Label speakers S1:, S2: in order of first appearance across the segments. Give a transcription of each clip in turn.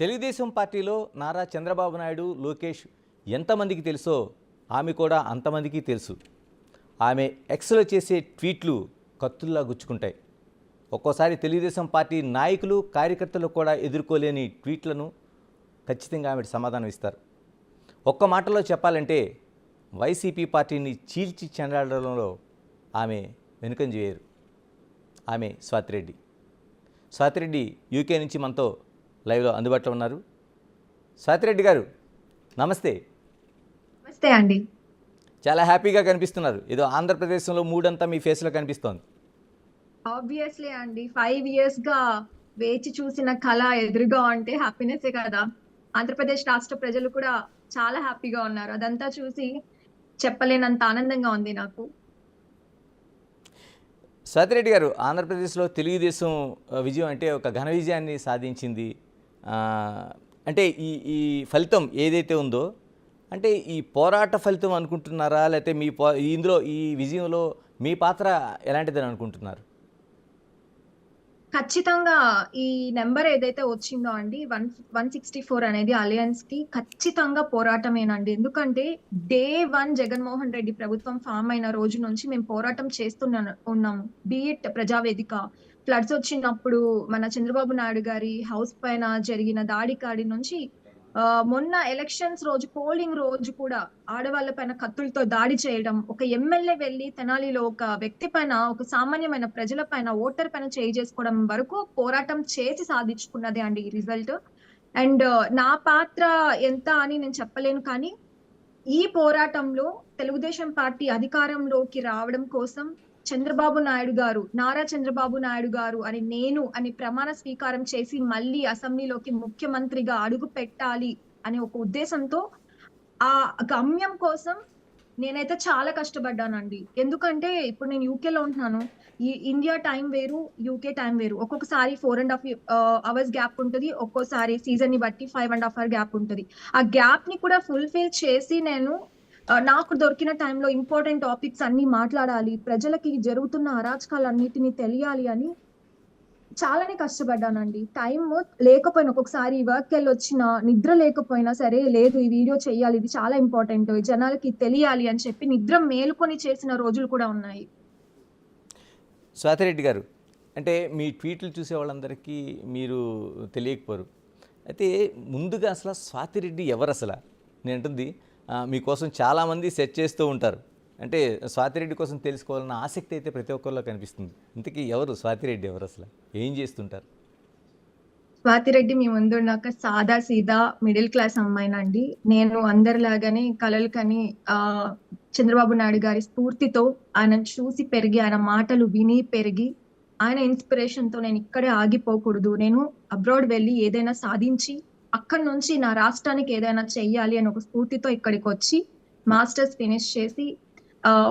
S1: తెలుగుదేశం పార్టీలో నారా చంద్రబాబు నాయుడు, లోకేష్ ఎంతమందికి తెలుసో ఆమె కూడా అంతమందికి తెలుసు. ఆమె ఎక్స్లో చేసే ట్వీట్లు కత్తుల్లా గుచ్చుకుంటాయి. ఒక్కోసారి తెలుగుదేశం పార్టీ నాయకులు, కార్యకర్తలు కూడా ఎదుర్కోలేని ట్వీట్లను ఖచ్చితంగా ఆమె సమాధానం ఇస్తారు. ఒక్క మాటలో చెప్పాలంటే వైసీపీ పార్టీని చీల్చి చెండాడడంలో ఆమె వెనుకంజ వేయరు. ఆమె స్వాతిరెడ్డి. స్వాతిరెడ్డి యూకే నుంచి మనతో లైవ్లో అందుబాటులో ఉన్నారు. స్వాతిరెడ్డి గారు నమస్తే.
S2: నమస్తే అండి.
S1: చాలా హ్యాపీగా కనిపిస్తున్నారు. ఏదో ఆంధ్రప్రదేశ్లో మూడంతా మీ ఫేస్లో కనిపిస్తోంది.
S2: ఆబ్వియస్లీ అండి, 5 years గా వేచి చూసిన కళ ఎదురుగా ఉంటే హ్యాపీనెస్సే కదా. ఆంధ్రప్రదేశ్ రాష్ట్ర ప్రజలు కూడా చాలా హ్యాపీగా ఉన్నారు. అదంతా చూసి చెప్పలేనంత ఆనందంగా ఉంది నాకు.
S1: స్వాతిరెడ్డి గారు, ఆంధ్రప్రదేశ్లో తెలుగుదేశం విజయం అంటే ఒక ఘన విజయాన్ని సాధించింది. అంటే ఈ ఫలితం ఏదైతే ఉందో అంటే ఈ పోరాట ఫలితం అనుకుంటున్నారా, లేకపోతే ఇందులో ఈ విజయంలో మీ పాత్ర ఎలాంటిదని అనుకుంటున్నారు?
S2: ఖచ్చితంగా ఈ నెంబర్ ఏదైతే వచ్చిందో అండి 164 అనేది అలయన్స్ కి ఖచ్చితంగా పోరాటమేనండి. ఎందుకంటే డే 1 జగన్మోహన్ రెడ్డి ప్రభుత్వం ఫామ్ అయిన రోజు నుంచి మేము పోరాటం ఉన్నాము. బీఇట్ ప్రజావేదిక, ఫ్లడ్స్ వచ్చినప్పుడు మన చంద్రబాబు నాయుడు గారి హౌస్ పైన జరిగిన దాడి కాడి నుంచి మొన్న ఎలక్షన్స్ రోజు, పోలింగ్ రోజు కూడా ఆడవాళ్ళ పైన కత్తులతో దాడి చేయడం, ఒక ఎమ్మెల్యే వెళ్లి తెనాలిలో ఒక వ్యక్తి పైన, ఒక సామాన్యమైన ప్రజల పైన, ఓటర్ పైన చేయి చేసుకోవడం వరకు పోరాటం చేసి సాధించుకున్నదే అండి ఈ రిజల్ట్. అండ్ నా పాత్ర ఎంత అని నేను చెప్పలేను, కానీ ఈ పోరాటంలో తెలుగుదేశం పార్టీ అధికారంలోకి రావడం కోసం చంద్రబాబు నాయుడు గారు, నారా చంద్రబాబు నాయుడు గారు అని ప్రమాణ స్వీకారం చేసి మళ్ళీ అసెంబ్లీలోకి ముఖ్యమంత్రిగా అడుగు పెట్టాలి అనే ఒక ఉద్దేశంతో ఆ గమ్యం కోసం నేనైతే చాలా కష్టపడ్డానండి. ఎందుకంటే ఇప్పుడు నేను యూకేలో ఉంటున్నాను. ఈ ఇండియా టైం వేరు, యూకే టైం వేరు. ఒక్కొక్కసారి 4.5 hours గ్యాప్ ఉంటుంది, ఒక్కోసారి సీజన్ ని బట్టి 5.5 hour గ్యాప్ ఉంటుంది. ఆ గ్యాప్ ని కూడా ఫుల్ఫిల్ చేసి నేను నాకు దొరికిన టైంలో ఇంపార్టెంట్ టాపిక్స్ అన్ని మాట్లాడాలి, ప్రజలకి జరుగుతున్న అరాచకాలన్నిటినీ తెలియాలి అని చాలానే కష్టపడ్డానండి. టైం లేకపోయినా, ఒక్కొక్కసారి వర్క్ వెళ్ళి వచ్చిన నిద్ర లేకపోయినా సరే, లేదు ఈ వీడియో చెయ్యాలి, ఇది చాలా ఇంపార్టెంట్, జనాలకి తెలియాలి అని చెప్పి నిద్ర మేలుకొని చేసిన రోజులు కూడా ఉన్నాయి.
S1: స్వాతిరెడ్డి గారు, అంటే మీ ట్వీట్లు చూసే వాళ్ళందరికీ మీరు తెలియకపోరు. అయితే ముందుగా అసలు స్వాతిరెడ్డి ఎవరు అసలు? నేను అంటుంది మీకోసం చాలామంది సెర్చ్ చేస్తూ ఉంటారు. అంటే స్వాతిరెడ్డి కోసం తెలుసుకోవాలన్న ఆసక్తి అయితే ప్రతి ఒక్కరిలో కనిపిస్తుంది. ఇంతకీ ఎవరు స్వాతిరెడ్డి, ఎవరు అసలు, ఏం చేస్తుంటారు?
S2: స్వాతిరెడ్డి మీ ముందున్నాక సాదా సీదా మిడిల్ క్లాస్ అమ్మాయినండి. నేను అందరిలాగానే కలలు కని చంద్రబాబు నాయుడు గారి స్ఫూర్తితో ఆయన చూసి పెరిగి, ఆయన మాటలు విని పెరిగి, ఆయన ఇన్స్పిరేషన్ తో నేను ఇక్కడే ఆగిపోకూడదు, నేను అబ్రాడ్ వెళ్ళి ఏదైనా సాధించి అక్కడి నుంచి నా రాష్ట్రానికి ఏదైనా చెయ్యాలి అని ఒక స్ఫూర్తితో ఇక్కడికి వచ్చి మాస్టర్స్ ఫినిష్ చేసి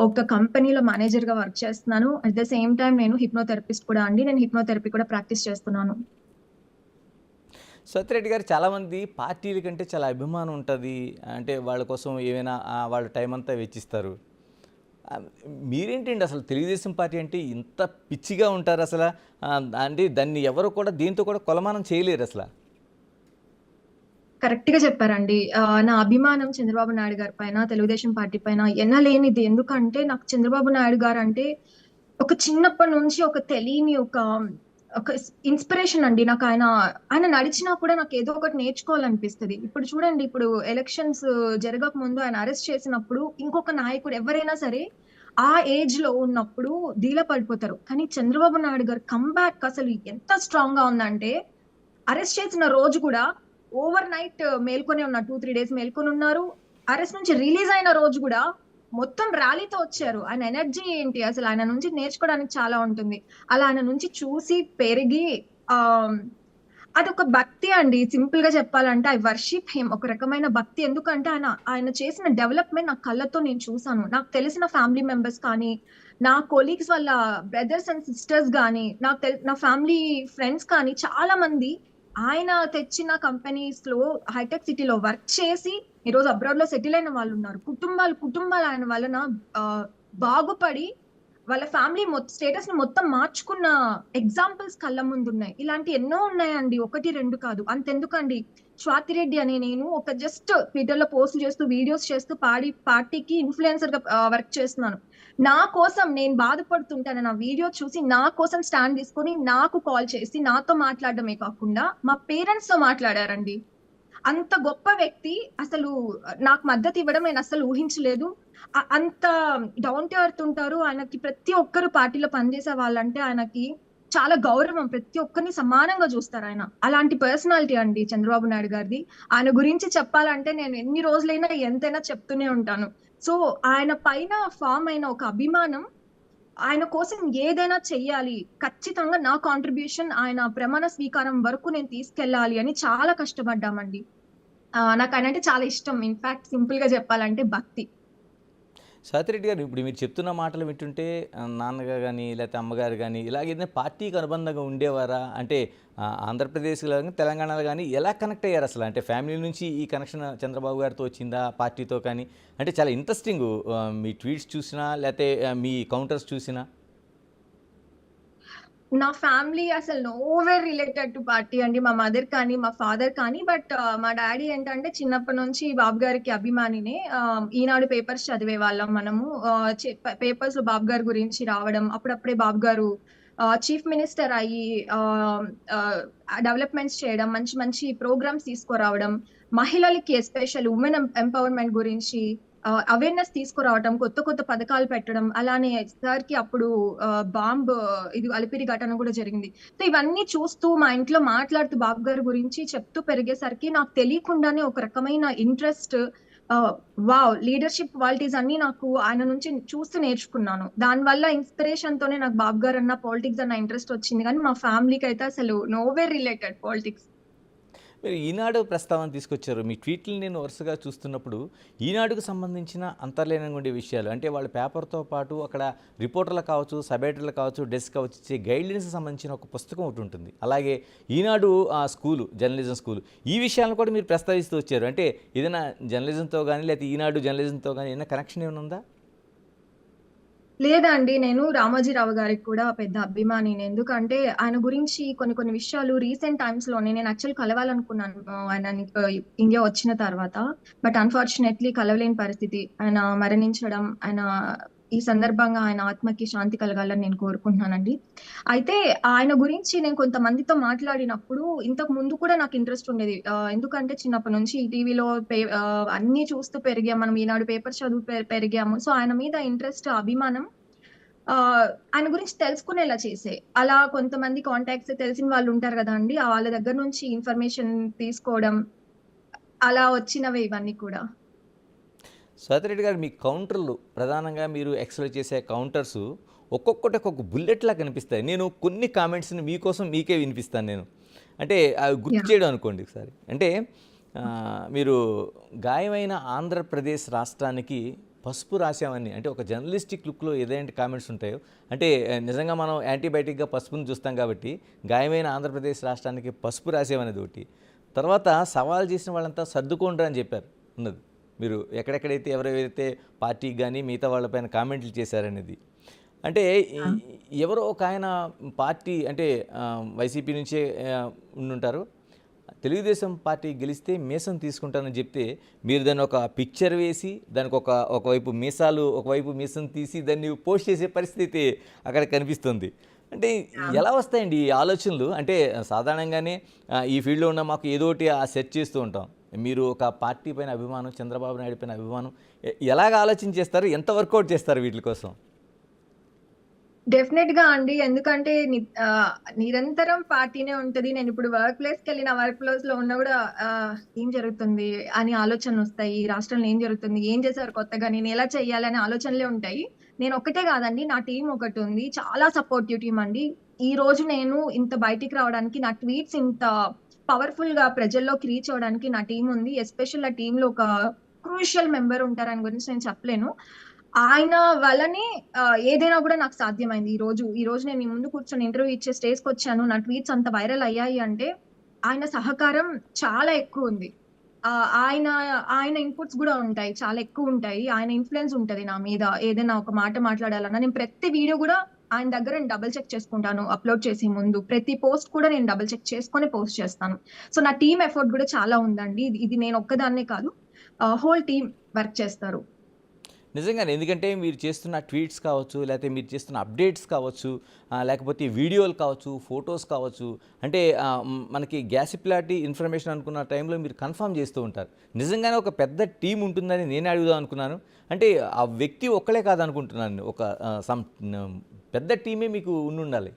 S2: ఒక కంపెనీలో మేనేజర్ గా వర్క్ చేస్తున్నాను. అట్ ద సేమ్ టైం నేను హిప్నోథెరపిస్ట్ కూడా అండి. నేను హిప్నోథెరపీ కూడా ప్రాక్టీస్ చేస్తున్నాను.
S1: స్వాతిరెడ్డి గారు, చాలామంది పార్టీల కంటే చాలా అభిమానం ఉంటుంది, అంటే వాళ్ళ కోసం ఏమైనా వాళ్ళ టైం అంతా వెచ్చిస్తారు. మీరేంటండి అసలు తెలుగుదేశం పార్టీ అంటే ఇంత పిచ్చిగా ఉంటారు అసలు? అంటే దాన్ని ఎవరు కూడా దీంతో కూడా కొలమానం చేయలేరు అసలు.
S2: కరెక్ట్ గా చెప్పారండి. నా అభిమానం చంద్రబాబు నాయుడు గారి పైన, తెలుగుదేశం పార్టీ పైన ఎన్నలేనిది. ఎందుకంటే నాకు చంద్రబాబు నాయుడు గారు అంటే ఒక చిన్నప్పటి నుంచి ఒక తెలియని ఒక ఇన్స్పిరేషన్ అండి. నాకు ఆయన నడిచినా కూడా నాకు ఏదో ఒకటి నేర్చుకోవాలనిపిస్తుంది. ఇప్పుడు చూడండి, ఇప్పుడు ఎలక్షన్స్ జరగక ముందు ఆయన అరెస్ట్ చేసినప్పుడు ఇంకొక నాయకుడు ఎవరైనా సరే ఆ ఏజ్ లో ఉన్నప్పుడు డీలా పడిపోతారు. కానీ చంద్రబాబు నాయుడు గారు కంబ్యాక్ అసలు ఎంత స్ట్రాంగ్ గా ఉందంటే, అరెస్ట్ చేసిన రోజు కూడా ఓవర్ నైట్ మేల్కొని ఉన్నారు, 2-3 days మేల్కొని ఉన్నారు. అరెస్ట్ నుంచి రిలీజ్ అయిన రోజు కూడా మొత్తం ర్యాలీతో వచ్చారు. ఆయన ఎనర్జీ ఏంటి అసలు, ఆయన నుంచి నేర్చుకోవడానికి చాలా ఉంటుంది. అలా ఆయన నుంచి చూసి పెరిగి అదొక భక్తి అండి. సింపుల్ గా చెప్పాలంటే ఐ వర్షిప్ హిమ్. ఒక రకమైన భక్తి. ఎందుకంటే ఆయన చేసిన డెవలప్మెంట్ నా కళ్ళతో నేను చూసాను. నాకు తెలిసిన ఫ్యామిలీ మెంబర్స్ కానీ, నా కొలీగ్స్ వాళ్ళ బ్రదర్స్ అండ్ సిస్టర్స్ కానీ, నా ఫ్యామిలీ ఫ్రెండ్స్ కానీ చాలా మంది ఆయన తెచ్చిన కంపెనీస్ లో, హైటెక్ సిటీలో వర్క్ చేసి ఈరోజు అబ్రాడ్ లో సెటిల్ అయిన వాళ్ళు ఉన్నారు. కుటుంబాలు ఆయన వలన బాగుపడి వాళ్ళ ఫ్యామిలీ స్టేటస్ ని మొత్తం మార్చుకున్న ఎగ్జాంపుల్స్ కళ్ళ ముందు ఉన్నాయి. ఇలాంటి ఎన్నో ఉన్నాయండి, ఒకటి రెండు కాదు. అంతెందుకండి, స్వాతిరెడ్డి అనే నేను ఒక జస్ట్ ట్విట్టర్ లో పోస్ట్ చేస్తూ వీడియోస్ చేస్తూ పార్టీకి ఇన్ఫ్లుయెన్సర్ గా వర్క్ చేస్తున్నాను. నా కోసం నేను బాధపడుతుంటాను, నా వీడియో చూసి నా కోసం స్టాండ్ తీసుకొని నాకు కాల్ చేసి నాతో మాట్లాడడమే కాకుండా మా పేరెంట్స్ తో మాట్లాడారండి. అంత గొప్ప వ్యక్తి అసలు నాకు మద్దతు ఇవ్వడం నేను అసలు ఊహించలేదు. అంత డౌన్ టు ఎర్త్ ఉంటారు. ఆయనకి ప్రతి ఒక్కరు పార్టీలో పనిచేసే వాళ్ళంటే ఆయనకి చాలా గౌరవం. ప్రతి ఒక్కరిని సమానంగా చూస్తారు ఆయన. అలాంటి పర్సనాలిటీ అండి చంద్రబాబు నాయుడు గారిది. ఆయన గురించి చెప్పాలంటే నేను ఎన్ని రోజులైనా ఎంతైనా చెప్తూనే ఉంటాను. సో ఆయన పైన ఫామ్ అయిన ఒక అభిమానం, ఆయన కోసం ఏదైనా చెయ్యాలి, ఖచ్చితంగా నా కాంట్రిబ్యూషన్ ఆయన ప్రమాణ స్వీకారం వరకు నేను తీసుకెళ్ళాలి అని చాలా కష్టపడ్డామండి. నాకు ఆయన అంటే చాలా ఇష్టం. ఇన్ఫాక్ట్ సింపుల్ గా చెప్పాలంటే భక్తి.
S1: స్వాతిరెడ్డి గారు, ఇప్పుడు మీరు చెప్తున్న మాటలు వింటుంటే నాన్నగారు కానీ లేకపోతే అమ్మగారు కానీ ఇలాగేదైనా పార్టీకి అనుబంధంగా ఉండేవారా? అంటే ఆంధ్రప్రదేశ్లో కానీ తెలంగాణలో కానీ ఎలా కనెక్ట్ అయ్యారు అసలు? అంటే ఫ్యామిలీ నుంచి ఈ కనెక్షన్ చంద్రబాబు గారితో వచ్చిందా, పార్టీతో కానీ? అంటే చాలా ఇంట్రెస్టింగ్, మీ ట్వీట్స్ చూసినా లేకపోతే మీ కౌంటర్స్ చూసినా.
S2: నా ఫ్యామిలీ అసలు నోవేర్ రిలేటెడ్ టు పార్టీ అండి. మా మదర్ కానీ మా ఫాదర్ కానీ. బట్ మా డాడీ ఏంటంటే చిన్నప్పటి నుంచి బాబు గారికి అభిమానినే. ఈనాడు పేపర్స్ చదివే వాళ్ళం మనము. పేపర్స్ లో బాబు గారి గురించి రావడం, అప్పుడప్పుడే బాబు గారు చీఫ్ మినిస్టర్ అయ్యి డెవలప్మెంట్స్ చేయడం, మంచి మంచి ప్రోగ్రామ్స్ తీసుకురావడం, మహిళలకి ఎస్పెషల్ ఉమెన్ ఎంపవర్మెంట్ గురించి అవేర్నెస్ తీసుకురావటం, కొత్త కొత్త పథకాలు పెట్టడం. అలానే సార్ కి అప్పుడు బాంబ్ ఇది అలిపిరి ఘటన కూడా జరిగింది. సో ఇవన్నీ చూస్తూ మా ఇంట్లో మాట్లాడుతూ బాబు గారి గురించి చెప్తూ పెరిగేసరికి నాకు తెలియకుండానే ఒక రకమైన ఇంట్రెస్ట్, వావ్, లీడర్షిప్ క్వాలిటీస్ అన్ని నాకు ఆయన నుంచి చూస్తూ నేర్చుకున్నాను. దానివల్ల ఇన్స్పిరేషన్ తోనే నాకు బాబు గారు అన్న పాలిటిక్స్ అన్న ఇంట్రెస్ట్ వచ్చింది. కానీ మా ఫ్యామిలీకి అయితే అసలు నోవేర్ రిలేటెడ్ పాలిటిక్స్.
S1: మీరు ఈనాడు ప్రస్తావన తీసుకొచ్చారు. మీ ట్వీట్లు నేను వరుసగా చూస్తున్నప్పుడు ఈనాడుకు సంబంధించిన అంతర్లీనంగా ఉండే విషయాలు, అంటే వాళ్ళ పేపర్తో పాటు అక్కడ రిపోర్టర్లు కావచ్చు, సబ్ ఎడిటర్లు కావచ్చు, డెస్క్ కావచ్చు, ఇచ్చే గైడ్లైన్స్ సంబంధించిన ఒక పుస్తకం ఒకటి ఉంటుంది. అలాగే ఈనాడు స్కూలు, జర్నలిజం స్కూలు, ఈ విషయాలను కూడా మీరు ప్రస్తావిస్తూ వచ్చారు. అంటే ఏదైనా జర్నలిజంతో కానీ లేకపోతే ఈనాడు జర్నలిజంతో కానీ ఏదైనా కనెక్షన్ ఏమైనా ఉందా?
S2: లేదండి, నేను రామోజీరావు గారికి కూడా పెద్ద అభిమానిని. ఎందుకంటే ఆయన గురించి కొన్ని కొన్ని విషయాలు రీసెంట్ టైమ్స్ లోనే నేను యాక్చువల్ కలవాలనుకున్నాను ఆయన ఇండియా వచ్చిన తర్వాత. బట్ అన్ఫార్చునేట్లీ కలవలేని పరిస్థితి. ఆయన మరణించడం, ఆయన ఈ సందర్భంగా ఆయన ఆత్మకి శాంతి కలగాలని నేను కోరుకుంటున్నానండి. అయితే ఆయన గురించి నేను కొంతమందితో మాట్లాడినప్పుడు ఇంతకు ముందు కూడా నాకు ఇంట్రెస్ట్ ఉండేది. ఎందుకంటే చిన్నప్పటి నుంచి టీవీలో అన్ని చూస్తూ పెరిగాము మనం, ఈనాడు పేపర్ చదువు పెరిగాము. సో ఆయన మీద ఇంట్రెస్ట్, అభిమానం ఆయన గురించి తెలుసుకునేలా చేసే. అలా కొంతమంది కాంటాక్ట్స్ తెలిసిన వాళ్ళు ఉంటారు కదా అండి, వాళ్ళ దగ్గర నుంచి ఇన్ఫర్మేషన్ తీసుకోవడం, అలా వచ్చినవే ఇవన్నీ కూడా.
S1: స్వాతిరెడ్డి గారు, మీ కౌంటర్లు ప్రధానంగా మీరు ఎక్స్ప్లెయిన్ చేసే కౌంటర్స్ ఒక్కొక్కటి ఒక్కొక్క బుల్లెట్లా కనిపిస్తాయి. నేను కొన్ని కామెంట్స్ని మీకోసం మీకే వినిపిస్తాను నేను. అంటే అవి గుర్తు చేయడం అనుకోండి ఒకసారి. అంటే మీరు గాయమైన ఆంధ్రప్రదేశ్ రాష్ట్రానికి పసుపు రాసామని, అంటే ఒక జర్నలిస్టిక్ లుక్లో ఏదైనా కామెంట్స్ ఉంటాయో, అంటే నిజంగా మనం యాంటీబయాటిక్గా పసుపుని చూస్తాం కాబట్టి గాయమైన ఆంధ్రప్రదేశ్ రాష్ట్రానికి పసుపు రాసామనేది ఒకటి. తర్వాత సవాల్ చేసిన వాళ్ళంతా సర్దుకోండి అని చెప్పారు ఉన్నది. మీరు ఎక్కడెక్కడైతే ఎవరెవరైతే పార్టీకి కానీ మిగతా వాళ్ళపైన కామెంట్లు చేశారనేది. అంటే ఎవరో ఒక ఆయన పార్టీ, అంటే వైసీపీ నుంచే ఉండుంటారు, తెలుగుదేశం పార్టీ గెలిస్తే మీసం తీసుకుంటానని చెప్తే మీరు దాన్ని ఒక పిక్చర్ వేసి దానికి ఒకవైపు మీసాలు, ఒకవైపు మీసం తీసి దాన్ని పోస్ట్ చేసే పరిస్థితి అక్కడ కనిపిస్తుంది. అంటే ఎలా వస్తాయండి ఈ ఆలోచనలు? అంటే సాధారణంగానే ఈ ఫీల్డ్లో ఉన్న మాకు ఏదో ఒకటి సెర్చ్ చేస్తూ ఉంటాం. మీరు ఒక పార్టీ పైన అభిమానం, చంద్రబాబు నాయుడు పైన అభిమానం, ఎలాగ ఆలోచన చేస్తారు, ఎంత వర్కౌట్ చేస్తారు వీటి కోసం?
S2: డెఫినెట్ గా అండి. ఎందుకంటే నిరంతరం పార్టీనే ఉంటది. నేను ఇప్పుడు వర్క్ ప్లేస్ కి వెళ్ళిన వర్క్ ప్లేస్ లో ఉన్నా కూడా ఏం జరుగుతుంది అని ఆలోచనలు వస్తాయి. ఈ రాష్ట్రంలో ఏం జరుగుతుంది, ఏం చేశారు కొత్తగా, నేను ఎలా చెయ్యాలి అనే ఆలోచనలే ఉంటాయి. నేను ఒక్కటే కాదండి, నా టీం ఒకటి ఉంది, చాలా సపోర్టివ్ టీం అండి. ఈ రోజు నేను ఇంత బయటికి రావడానికి, నా ట్వీట్స్ ఇంత పవర్ఫుల్ గా ప్రజల్లోకి రీచ్ అవడానికి నా టీం ఉంది. ఎస్పెషల్ ఆ టీమ్ లో ఒక క్రూషియల్ మెంబర్ ఉంటారు, ఆయన గురించి నేను చెప్పలేను. ఆయన వల్లనే ఏదైనా కూడా నాకు సాధ్యమైంది. ఈ రోజు నేను మీ ముందు కూర్చొని ఇంటర్వ్యూ ఇచ్చే స్టేజ్కి వచ్చాను, నా ట్వీట్స్ అంత వైరల్ అయ్యాయి అంటే ఆయన సహకారం చాలా ఎక్కువ ఉంది. ఆయన ఆయన ఇన్పుట్స్ కూడా ఉంటాయి, చాలా ఎక్కువ ఉంటాయి. ఆయన ఇన్ఫ్లుయెన్స్ ఉంటది నా మీద. ఏదైనా ఒక మాట మాట్లాడాలన్నా నేను ప్రతి వీడియో కూడా ఆయన దగ్గర నేను డబుల్ చెక్ చేసుకుంటాను అప్లోడ్ చేసే ముందు. ప్రతి పోస్ట్ కూడా నేను డబుల్ చెక్ చేసుకొని పోస్ట్ చేస్తాను. సో నా టీమ్ ఎఫర్ట్ కూడా చాలా ఉందండి. ఇది నేను ఒక్కదాన్నే కాదు, హోల్ టీమ్ వర్క్ చేస్తారు.
S1: నిజంగానే. ఎందుకంటే మీరు చేస్తున్న ట్వీట్స్ కావచ్చు, లేకపోతే మీరు చేస్తున్న అప్డేట్స్ కావచ్చు, లేకపోతే వీడియోలు కావచ్చు, ఫోటోస్ కావచ్చు. అంటే మనకి గ్యాసిప్లాటీ ఇన్ఫర్మేషన్ అనుకున్న టైంలో మీరు కన్ఫర్మ్ చేస్తూ ఉంటారు. నిజంగానే ఒక పెద్ద టీం ఉంటుందని నేనే అడుగుదాం అనుకున్నాను. అంటే ఆ వ్యక్తి ఒక్కలే కాదనుకుంటున్నాను. ఒక పెద్ద టీమే మీకు ఉండాలి.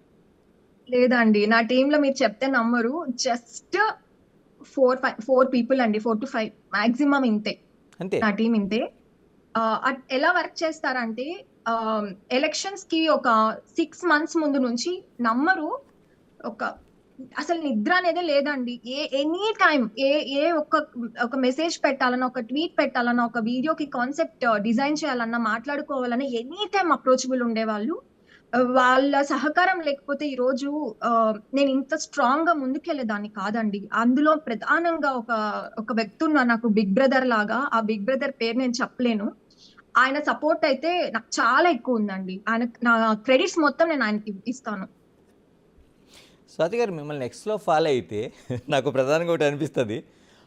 S2: లేదండి, నా టీమ్ లో మీరు చెప్తే నమ్మరు. జస్ట్ 4 పీపుల్ అండి, 4 to 5 మాక్సిమం ఇంతే.
S1: అంతే.
S2: నా టీం ఇంతే. ఎలా వర్క్ చేస్తారంటే ఎలక్షన్స్ కి ఒక 6 months ముందు నుంచి నమ్మరు, ఒక అసలు నిద్ర అనేదే లేదండి. ఎనీ టైం ఏ ఒక మెసేజ్ పెట్టాలన్నా, ఒక ట్వీట్ పెట్టాలన్నా, ఒక వీడియోకి కాన్సెప్ట్ డిజైన్ చేయాలన్నా, మాట్లాడుకోవాలన్నా ఎనీ టైం అప్రోచబుల్ ఉండేవాళ్ళు. వాళ్ళ సహకారం లేకపోతే ఈ రోజు నేను ఇంత స్ట్రాంగ్ గా ముందుకెళ్లేదాన్ని కాదండి. అందులో ప్రధానంగా ఒక వ్యక్తి ఉన్నారు నాకు, బిగ్ బ్రదర్ లాగా. ఆ బిగ్ బ్రదర్ పేరు నేను చెప్పలేను. ఆయన సపోర్ట్ అయితే నాకు చాలా ఎక్కువ ఉందండి. ఆయన నా క్రెడిట్స్ మొత్తం నేను ఆయనకి ఇస్తాను.
S1: స్వాతి గారు, మిమ్మల్ని ఎక్స్‌లో ఫాలో అయితే నాకు ప్రధానంగా ఒకటి అనిపిస్తది.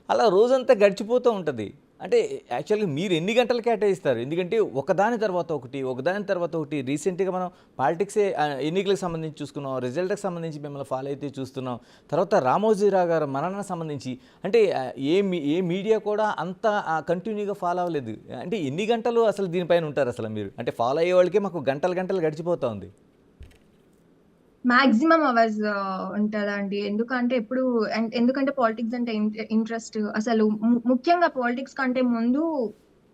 S1: అలా రోజంతా గడిచిపోతూ ఉంటది. అంటే యాక్చువల్‌గా మీరు ఎన్ని గంటలు కేటాయిస్తారు? ఎందుకంటే ఒకదాని తర్వాత ఒకటి, ఒకదాని తర్వాత ఒకటి రీసెంట్‌గా మనం పాలిటిక్సే ఎన్నికలకు సంబంధించి చూసుకున్నాం. రిజల్ట్‌కి సంబంధించి మిమ్మల్ని ఫాలో అయితే చూస్తున్నాం. తర్వాత రామోజీరావు గారు మరణానికి సంబంధించి అంటే ఏ మీడియా కూడా అంత కంటిన్యూగా ఫాలో అవ్వలేదు. అంటే ఎన్ని గంటలు అసలు దీనిపైన ఉంటారు అసలు మీరు? అంటే ఫాలో అయ్యే వాళ్ళకే మాకు గంటలు గంటలు గడిచిపోతా ఉంది.
S2: మాక్సిమం అవర్స్ ఉంటదండి. ఎందుకంటే పాలిటిక్స్ అంటే ఇంట్రెస్ట్. అసలు ముఖ్యంగా పాలిటిక్స్ కంటే ముందు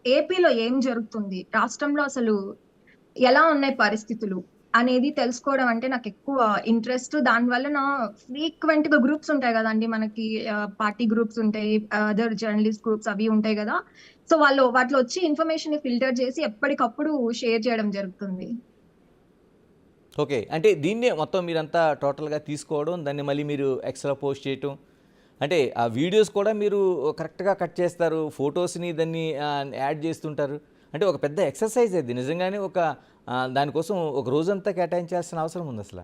S2: ఏపీలో ఏం జరుగుతుంది, రాష్ట్రంలో అసలు ఎలా ఉన్నాయి పరిస్థితులు అనేది తెలుసుకోవడం అంటే నాకు ఎక్కువ ఇంట్రెస్ట్. దానివల్ల నా ఫ్రీక్వెంట్ గా గ్రూప్స్ ఉంటాయి కదండి మనకి, పార్టీ గ్రూప్స్ ఉంటాయి, అదర్ జర్నలిస్ట్ గ్రూప్స్ అవి ఉంటాయి కదా. సో వాటిలో వచ్చి ఇన్ఫర్మేషన్ ఫిల్టర్ చేసి ఎప్పటికప్పుడు షేర్ చేయడం జరుగుతుంది.
S1: ఓకే. అంటే దీన్నే మొత్తం మీరంతా టోటల్‌గా తీసుకోవడం, దాన్ని మళ్ళీ మీరు ఎక్స్‌లో పోస్ట్ చేయటం. అంటే ఆ వీడియోస్ కూడా మీరు కరెక్ట్‌గా కట్ చేస్తారు. ఫోటోస్‌ని దాన్ని యాడ్ చేస్తుంటారు. అంటే ఒక పెద్ద ఎక్సర్సైజ్ అది. నిజంగానే దానికోసం ఒక రోజంతా కేటాయించాల్సిన అవసరం ఉందసల.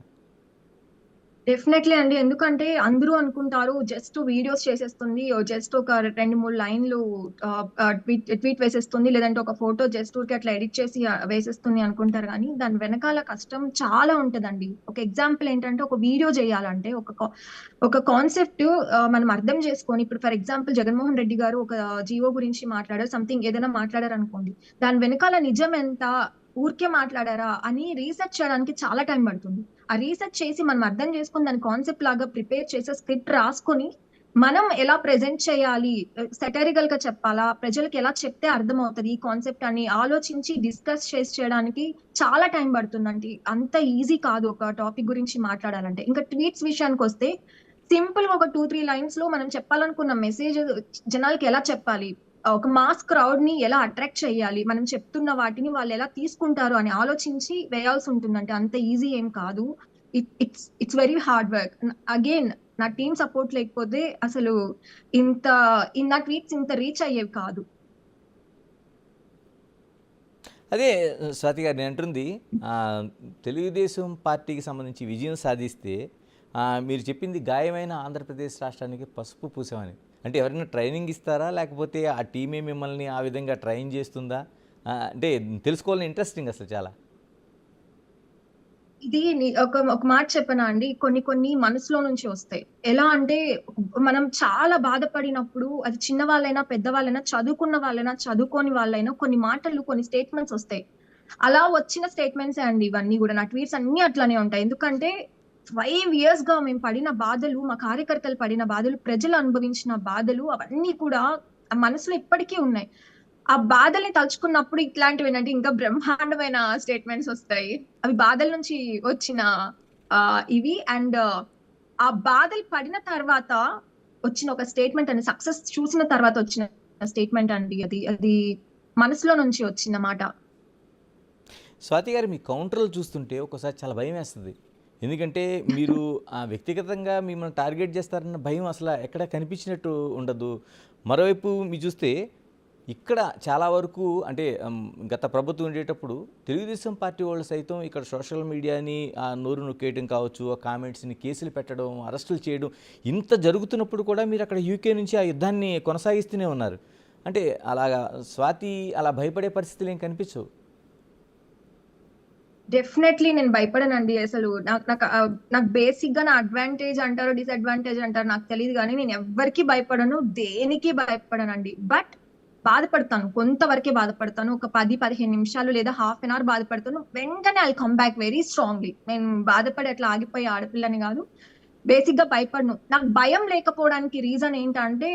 S2: డెఫినెట్లీ అండి. ఎందుకంటే అందరూ అనుకుంటారు జస్ట్ వీడియోస్ చేసేస్తుంది, జస్ట్ ఒక 2, 3 లైన్‌లు ట్వీట్ వేసేస్తుంది, లేదంటే ఒక ఫోటో జస్ట్ ఊరికే అట్లా ఎడిట్ చేసి వేసేస్తుంది అనుకుంటారు గానీ, దాని వెనకాల కష్టం చాలా ఉంటదండి. ఒక ఎగ్జాంపుల్ ఏంటంటే, ఒక వీడియో చేయాలంటే ఒక కాన్సెప్ట్ మనం అర్థం చేసుకొని, ఇప్పుడు ఫర్ ఎగ్జాంపుల్ జగన్మోహన్ రెడ్డి గారు ఒక జీవో గురించి మాట్లాడారు, సంథింగ్ ఏదైనా మాట్లాడారనుకోండి. దాని వెనకాల నిజం ఎంత, ఊరికే మాట్లాడారా అని రీసెర్చ్ చేయడానికి చాలా టైం పడుతుంది. ఆ రీసెర్చ్ చేసి మనం అర్థం చేసుకొని దాని కాన్సెప్ట్ లాగా ప్రిపేర్ చేసే స్క్రిప్ట్ రాసుకొని మనం ఎలా ప్రెజెంట్ చేయాలి, సెటరికల్ గా చెప్పాలా, ప్రజలకు ఎలా చెప్తే అర్థమవుతది ఈ కాన్సెప్ట్ అని ఆలోచించి డిస్కస్ చేయడానికి చాలా టైం పడుతుందండి. అంత ఈజీ కాదు ఒక టాపిక్ గురించి మాట్లాడాలంటే. ఇంకా ట్వీట్స్ విషయానికి వస్తే సింపుల్ గా ఒక 2, 3 లైన్స్ లో మనం చెప్పాలనుకున్న మెసేజ్ జనాలకి ఎలా చెప్పాలి, ఒక మాస్ క్రౌడ్ ని ఎలా అట్రాక్ట్ చేయాలి, మనం చెప్తున్న వాటిని వాళ్ళు ఎలా తీసుకుంటారు అని ఆలోచించి వేయాల్సి ఉంటుందంటే అంత ఈజీ ఏం కాదు. It's very hard work. Again నా టీమ్ సపోర్ట్ లేకపోతే అసలు ఇంత నా ట్వీట్స్ ఇంత రీచ్ అయ్యేవి కాదు.
S1: అదే స్వాతి గారు నేనంటుంది, తెలుగుదేశం పార్టీకి సంబంధించి విజయం సాధిస్తే మీరు చెప్పింది గాయమైన ఆంధ్రప్రదేశ్ రాష్ట్రానికి పసుపు పూసామని. అంటే ఎవరైనా ట్రైనింగ్ ఇస్తారా? లేకపోతే ఆ టీమే మిమ్మల్ని ఆ విధంగా ట్రైన్ చేస్తుందా? అంటే తెలుసుకోవాలని ఇంట్రెస్టింగ్ అసలు చాలా.
S2: ఇది ఒక మాట చెప్పనా అండి, కొన్ని మనసులో నుంచి వస్తాయి. ఎలా అంటే మనం చాలా బాధపడినప్పుడు అది చిన్నవాళ్ళైనా, పెద్దవాళ్ళైనా, చదువుకున్న వాళ్ళైనా, చదువుకోని వాళ్ళైనా కొన్ని మాటలు, కొన్ని స్టేట్మెంట్స్ వస్తాయి. అలా వచ్చిన స్టేట్మెంట్సే అండి ఇవన్నీ గూడా. నా ట్వీట్స్ అన్నీ అట్లనే ఉంటాయి. ఎందుకంటే 5 ఇయర్స్ గా మేము పడిన బాధలు, మా కార్యకర్తలు పడిన బాధలు, ప్రజలు అనుభవించిన బాధలు అవన్నీ కూడా మనసులో ఇప్పటికీ ఉన్నాయి. ఆ బాధల్ని తలుచుకున్నప్పుడు ఇట్లాంటివేంటంటే ఇంకా బ్రహ్మాండమైన స్టేట్మెంట్స్ వస్తాయి. అవి బాధల నుంచి వచ్చిన ఇవి. అండ్ ఆ బాధలు పడిన తర్వాత వచ్చిన ఒక స్టేట్మెంట్ అండి. సక్సెస్ చూసిన తర్వాత వచ్చిన స్టేట్మెంట్ అండి అది. అది మనసులో నుంచి వచ్చిన మాట.
S1: స్వాతి గారు, మీ కౌంటర్లు చూస్తుంటే ఒక్కోసారి చాలా భయం వేస్తుంది. ఎందుకంటే మీరు వ్యక్తిగతంగా మిమ్మల్ని టార్గెట్ చేస్తారన్న భయం అసలు ఎక్కడ కనిపించినట్టు ఉండదు. మరోవైపు మీరు చూస్తే ఇక్కడ చాలా వరకు అంటే గత ప్రభుత్వం ఉండేటప్పుడు తెలుగుదేశం పార్టీ వాళ్ళు సైతం ఇక్కడ సోషల్ మీడియాని నోరు నొక్కేయడం కావచ్చు, ఆ కామెంట్స్ని కేసులు పెట్టడం, అరెస్టులు చేయడం ఇంత జరుగుతున్నప్పుడు కూడా మీరు అక్కడ యూకే నుంచి ఆ యుద్ధాన్ని కొనసాగిస్తూనే ఉన్నారు. అంటే అలాగా స్వాతి అలా భయపడే పరిస్థితులు ఏం కనిపించవు.
S2: డెఫినెట్లీ నేను భయపడనండి. అసలు నాకు బేసిక్ గా నా అడ్వాంటేజ్ అంటారో డిసడ్వాంటేజ్ అంటారో నాకు తెలియదు, కానీ నేను ఎవ్వరికి భయపడను, దేనికి భయపడనండి. బట్ బాధపడతాను, కొంతవరకే బాధపడతాను. ఒక 10-15 నిమిషాలు లేదా హాఫ్ అన్ అవర్ బాధపడతాను. వెంటనే I come back very strongly. నేను బాధపడి అట్లా ఆగిపోయే ఆడపిల్లని కాదు. బేసిక్ గా భయపడను. నాకు భయం లేకపోవడానికి రీజన్ ఏంటంటే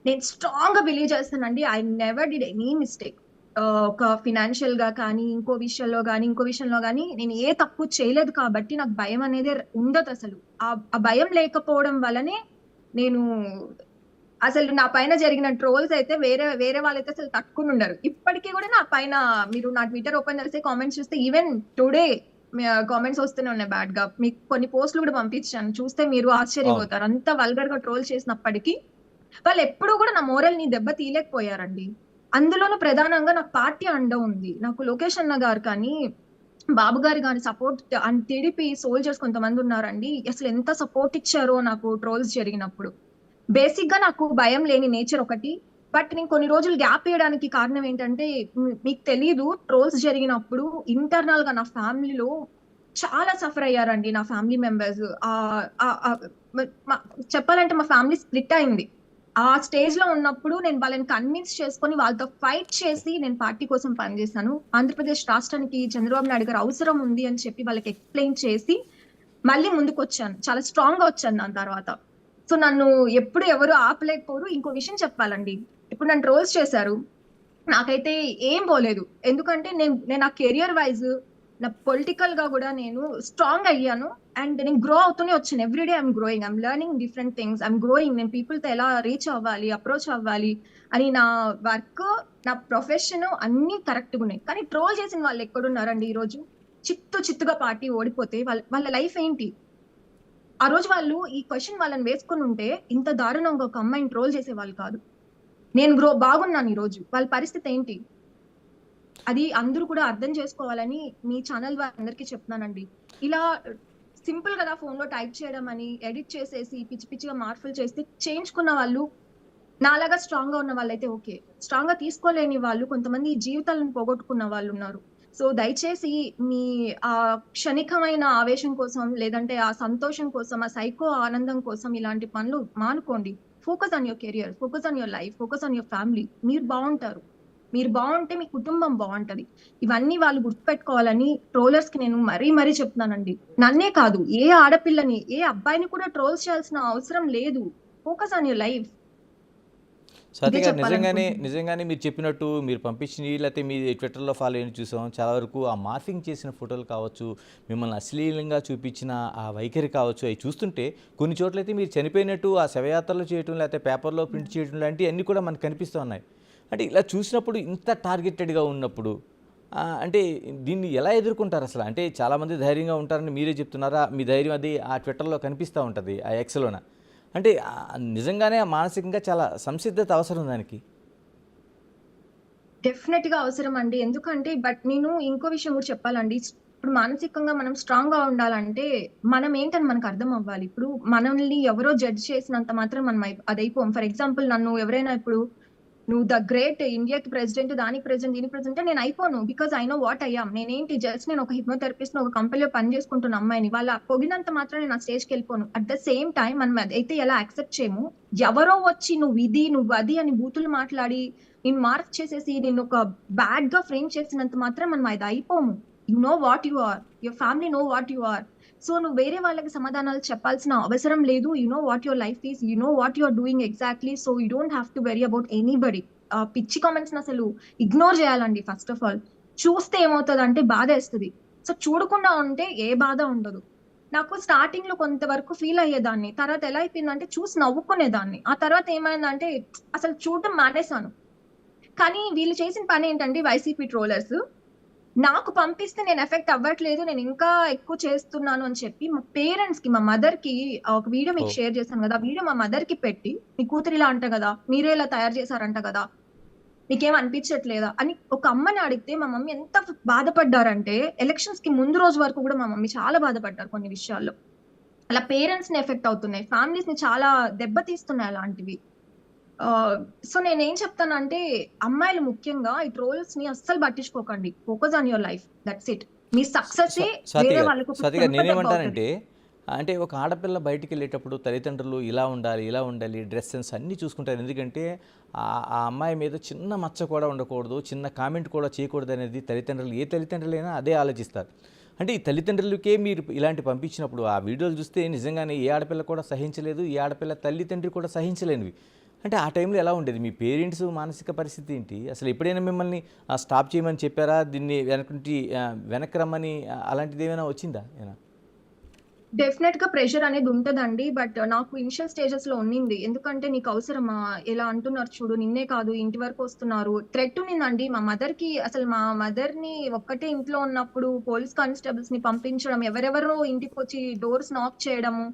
S2: నేను స్ట్రాంగ్ గా బిలీవ్ చేస్తానండి. I never did any mistake. ఒక ఫినాన్షియల్ గా కానీ, ఇంకో విషయంలో కానీ నేను ఏ తప్పు చేయలేదు కాబట్టి నాకు భయం అనేది ఉండదు అసలు. ఆ భయం లేకపోవడం వల్లనే నేను అసలు నా పైన జరిగిన ట్రోల్స్ అయితే వేరే వాళ్ళైతే అసలు తట్టుకుని ఉండరు. ఇప్పటికీ కూడా నా పైన మీరు నా ట్విట్టర్ ఓపెన్ చేస్తే కామెంట్స్ చూస్తే ఈవెన్ టుడే కామెంట్స్ వస్తూనే ఉన్నాయి బ్యాడ్ గా. మీకు కొన్ని పోస్టులు కూడా పంపించాను, చూస్తే మీరు ఆశ్చర్యపోతారు. అంత వల్గర్ గా ట్రోల్ చేసినప్పటికీ వాళ్ళు ఎప్పుడు కూడా నా మోరల్ ని దెబ్బ తీయలేకపోయారండి. అందులోనూ ప్రధానంగా నాకు పార్టీ అండ ఉంది. నాకు లోకేష్ అన్న గారు కానీ, బాబు గారు కానీ సపోర్ట్, టీడీపీ సోల్జర్స్ కొంతమంది ఉన్నారండి, అసలు ఎంత సపోర్ట్ ఇచ్చారో నాకు ట్రోల్స్ జరిగినప్పుడు. బేసిక్ గా నాకు భయం లేని నేచర్ ఒకటి. బట్ నేను కొన్ని రోజులు గ్యాప్ ఇవ్వడానికి కారణం ఏంటంటే, మీకు తెలియదు, ట్రోల్స్ జరిగినప్పుడు ఇంటర్నల్ గా నా ఫ్యామిలీలో చాలా సఫర్ అయ్యారండి నా ఫ్యామిలీ మెంబర్స్. చెప్పాలంటే మా ఫ్యామిలీ స్ప్లిట్ అయింది. ఆ స్టేజ్ లో ఉన్నప్పుడు నేను వాళ్ళని కన్విన్స్ చేసుకొని వాళ్ళతో ఫైట్ చేసి నేను పార్టీ కోసం పనిచేశాను. ఆంధ్రప్రదేశ్ రాష్ట్రానికి చంద్రబాబు నాయుడు గారు అవసరం ఉంది అని చెప్పి వాళ్ళకి ఎక్స్ప్లెయిన్ చేసి మళ్ళీ ముందుకు వచ్చాను. చాలా స్ట్రాంగ్ గా వచ్చాను దాని తర్వాత. సో నన్ను ఎప్పుడు ఎవరు ఆపలేకపోరు. ఇంకో విషయం చెప్పాలండి, ఇప్పుడు నన్ను ట్రోల్స్ చేశారు, నాకైతే ఏం పోలేదు. ఎందుకంటే నేను నా కెరియర్ వైజ్, నా పొలిటికల్ గా కూడా నేను స్ట్రాంగ్ అయ్యాను. అండ్ నేను గ్రో అవుతూనే వచ్చాను. Everyday I'm growing, I'm learning different things, I'm growing. నేను పీపుల్ తో ఎలా రీచ్ అవ్వాలి, అప్రోచ్ అవ్వాలి అని నా వర్క్, నా ప్రొఫెషన్ అన్ని కరెక్ట్ గా ఉన్నాయి. కానీ ట్రోల్ చేసిన వాళ్ళు ఎక్కడున్నారండి ఈ రోజు? చిత్తుగా పార్టీ ఓడిపోతే వాళ్ళ లైఫ్ ఏంటి? ఆ రోజు వాళ్ళు ఈ క్వశ్చన్ వాళ్ళని వేసుకుని ఉంటే ఇంత దారుణంగా ఒక అమ్మాయిని ట్రోల్ చేసే వాళ్ళు కాదు. నేను బాగున్నాను ఈ రోజు, వాళ్ళ పరిస్థితి ఏంటి? అది అందరూ కూడా అర్థం చేసుకోవాలని మీ ఛానల్ అందరికీ చెప్తున్నానండి. ఇలా సింపుల్ కదా ఫోన్ లో టైప్ చేయడం అని, ఎడిట్ చేసేసి పిచ్చిగా మార్పులు చేస్తే చేయించుకున్న వాళ్ళు నాలాగా స్ట్రాంగ్ గా ఉన్న వాళ్ళైతే ఓకే. స్ట్రాంగ్ గా తీసుకోలేని వాళ్ళు, కొంతమంది జీవితాలను పోగొట్టుకున్న వాళ్ళు ఉన్నారు. సో దయచేసి మీ ఆ క్షణికమైన ఆవేశం కోసం, లేదంటే ఆ సంతోషం కోసం, ఆ సైకో ఆనందం కోసం ఇలాంటి పనులు మానుకోండి. Focus on your career, focus on your life, focus on your family. మీరు బాగుంటారు, మీరు బాగుంటే మీ కుటుంబం బాగుంటది. ఇవన్నీ వాళ్ళు గుర్తుపెట్టుకోవాలని ట్రోలర్స్ కి నేను మరీ చెప్తున్నానండి. నన్నే కాదు, ఏ ఆడపిల్లని, ఏ అబ్బాయిని కూడా ట్రోల్స్ చేయాల్సిన అవసరం లేదు. Focus on your life.
S1: Swathi గారు, నిజంగానే మీరు చెప్పినట్టు మీరు పంపించినవి, లేకపోతే మీ ట్విట్టర్లో ఫాలో అయిన చూసాం. చాలా వరకు ఆ మార్ఫింగ్ చేసిన ఫోటోలు కావచ్చు, మిమ్మల్ని అశ్లీలంగా చూపించిన ఆ వైఖరి కావచ్చు, అవి చూస్తుంటే కొన్ని చోట్లయితే మీరు చనిపోయినట్టు ఆ శవయాత్రలు చేయటం, లేకపోతే పేపర్లో ప్రింట్ చేయడం లాంటివి అన్నీ కూడా మనకు కనిపిస్తూ ఉన్నాయి. అంటే ఇలా చూసినప్పుడు ఇంత టార్గెటెడ్గా ఉన్నప్పుడు అంటే దీన్ని ఎలా ఎదుర్కొంటారు అసలు? అంటే చాలామంది ధైర్యంగా ఉంటారని మీరే చెప్తున్నారా? మీ ధైర్యం అది ఆ ట్విట్టర్లో కనిపిస్తూ ఉంటుంది, ఆ ఎక్స్లోన. అంటే నిజంగానే మానసికంగా చాలా సంసిద్ధత అవసరం దానికి.
S2: డెఫినెట్ గా అవసరం అండి. ఎందుకంటే బట్ నేను ఇంకో విషయం కూడా చెప్పాలండి. ఇప్పుడు మానసికంగా మనం స్ట్రాంగ్ గా ఉండాలంటే మనం ఏంటని మనకు అర్థం అవ్వాలి. ఇప్పుడు మనల్ని ఎవరో జడ్జ్ చేసినంత మాత్రం మనం అది అయిపోం. ఫర్ ఎగ్జాంపుల్ నన్ను ఎవరైనా ఇప్పుడు నువ్వు ద గ్రేట్ ఇండియాకి ప్రెసిడెంట్, దానికి ప్రెసిడెంట్, దీనికి ప్రెసిడెంట్, నేను అయిపోను. Because I know what I am. నేనేంటి జస్ట్ నేను ఒక హిప్నోథెరపిస్ట్, ఒక కంపెనీలో పని చేసుకుంటున్న అమ్మాయిని. వాళ్ళ పొగినంత మాత్రం నేను ఆ స్టేజ్కి వెళ్ళిపోను. అట్ ద సేమ్ టైం మనం అదైతే ఎలా యాక్సెప్ట్ చేయము, ఎవరో వచ్చి నువ్వు అది అని బూతులు మాట్లాడి నేను మార్క్ చేసేసి నేను ఒక బ్యాడ్ గా ఫ్రేమ్ చేసినంత మాత్రం మనం అది అయిపోము. You know what you are, your family know what you are. So నువ్వు వేరే వాళ్ళకి సమాధానాలు చెప్పాల్సిన అవసరం లేదు. You know what your life is, you know what you are doing exactly. So you don't have to worry about anybody. పిచ్చి comments అసలు ignore చేయాలండి. ఫస్ట్ ఆఫ్ ఆల్ చూస్తే ఏమవుతుంది అంటే బాధ వేస్తుంది. సో చూడకుండా ఉంటే ఏ బాధ ఉండదు. నాకు స్టార్టింగ్ లో కొంతవరకు ఫీల్ అయ్యేదాన్ని, తర్వాత ఎలా అయిపోయిందంటే చూసి నవ్వుకునేదాన్ని. ఆ తర్వాత ఏమైందంటే అసలు చూడటం మానేశాను. కానీ వీళ్ళు చేసిన పని ఏంటంటే వైసీపీ ట్రోలర్స్ నాకు పంపిస్తే నేను ఎఫెక్ట్ అవ్వట్లేదు, నేను ఇంకా ఎక్కువ చేస్తున్నాను అని చెప్పి మా పేరెంట్స్ కి, మా మదర్ కి ఒక వీడియో
S1: ఓ
S2: మీకు షేర్ చేశాను కదా, ఆ వీడియో మా మదర్ కి పెట్టి, మీ కూతురు ఇలా అంట కదా, మీరే ఇలా తయారు చేశారంట కదా, మీకేం అనిపించట్లేదా అని ఒక అమ్మని అడిగితే మా మమ్మీ ఎంత బాధపడ్డారంటే, ఎలక్షన్స్ కి ముందు రోజు వరకు కూడా మా మమ్మీ చాలా బాధపడ్డారు కొన్ని విషయాల్లో. అలా పేరెంట్స్ ని ఎఫెక్ట్ అవుతున్నాయి, ఫ్యామిలీస్ ని చాలా దెబ్బతీస్తున్నాయి అలాంటివి. సో నేనేం చెప్తానంటే, అమ్మాయిలు ముఖ్యంగా ఈ ట్రోల్స్ ని అస్సలు పట్టించుకోకండి, focus on your life, that's it. మీ సక్సెస్
S1: స్వాతి
S2: వేరే
S1: గారు,
S2: వాళ్ళకు ఒక
S1: స్వాతి గారు,
S2: చెంప దెబ్బ అవుతుంది.
S1: నేనేమంటానంటే అంటే ఒక ఆడపిల్ల బయటికి వెళ్ళేటప్పుడు తల్లిదండ్రులు ఇలా ఉండాలి, ఇలా ఉండాలి, డ్రెస్ సెన్స్ అన్నీ చూసుకుంటారు. ఎందుకంటే ఆ అమ్మాయి మీద చిన్న మచ్చ కూడా ఉండకూడదు, చిన్న కామెంట్ కూడా చేయకూడదు అనేది తల్లిదండ్రులు, ఏ తల్లిదండ్రులైనా అదే ఆలోచిస్తారు. అంటే ఈ తల్లిదండ్రులకే మీరు ఇలాంటి పంపించినప్పుడు ఆ వీడియోలు చూస్తే నిజంగానే ఏ ఆడపిల్ల కూడా సహించలేదు, ఏ ఆడపిల్ల తల్లిదండ్రి కూడా సహించలేనివి. అంటే ఆ టైంలో ఎలా ఉండేది మీ పేరెంట్స్ మానసిక పరిస్థితి ఏంటి? అసలు ఎప్పుడైనా మిమ్మల్ని స్టాప్ చేయమని చెప్పారా? దీన్ని వెనక్కి రమ్మని అలాంటిది ఏమైనా వచ్చిందా?
S2: డెఫినెట్ గా ప్రెషర్ అనేది ఉంటదండి. బట్ నాకు ఇనిషియల్ స్టేజెస్ లో ఉన్నింది. ఎందుకంటే నీకు అవసరమా? ఇలా అంటున్నారు చూడు, నిన్నే కాదు ఇంటి వరకు వస్తున్నారు. థ్రెట్ ఉన్నిందండి. మా మదర్ కి, అసలు మా మదర్ ని ఒక్కటే ఇంట్లో ఉన్నప్పుడు పోలీస్ కానిస్టేబుల్స్ ని పంపించడం, ఎవరెవరో ఇంటికి వచ్చి డోర్స్ నాక్ చేయడము,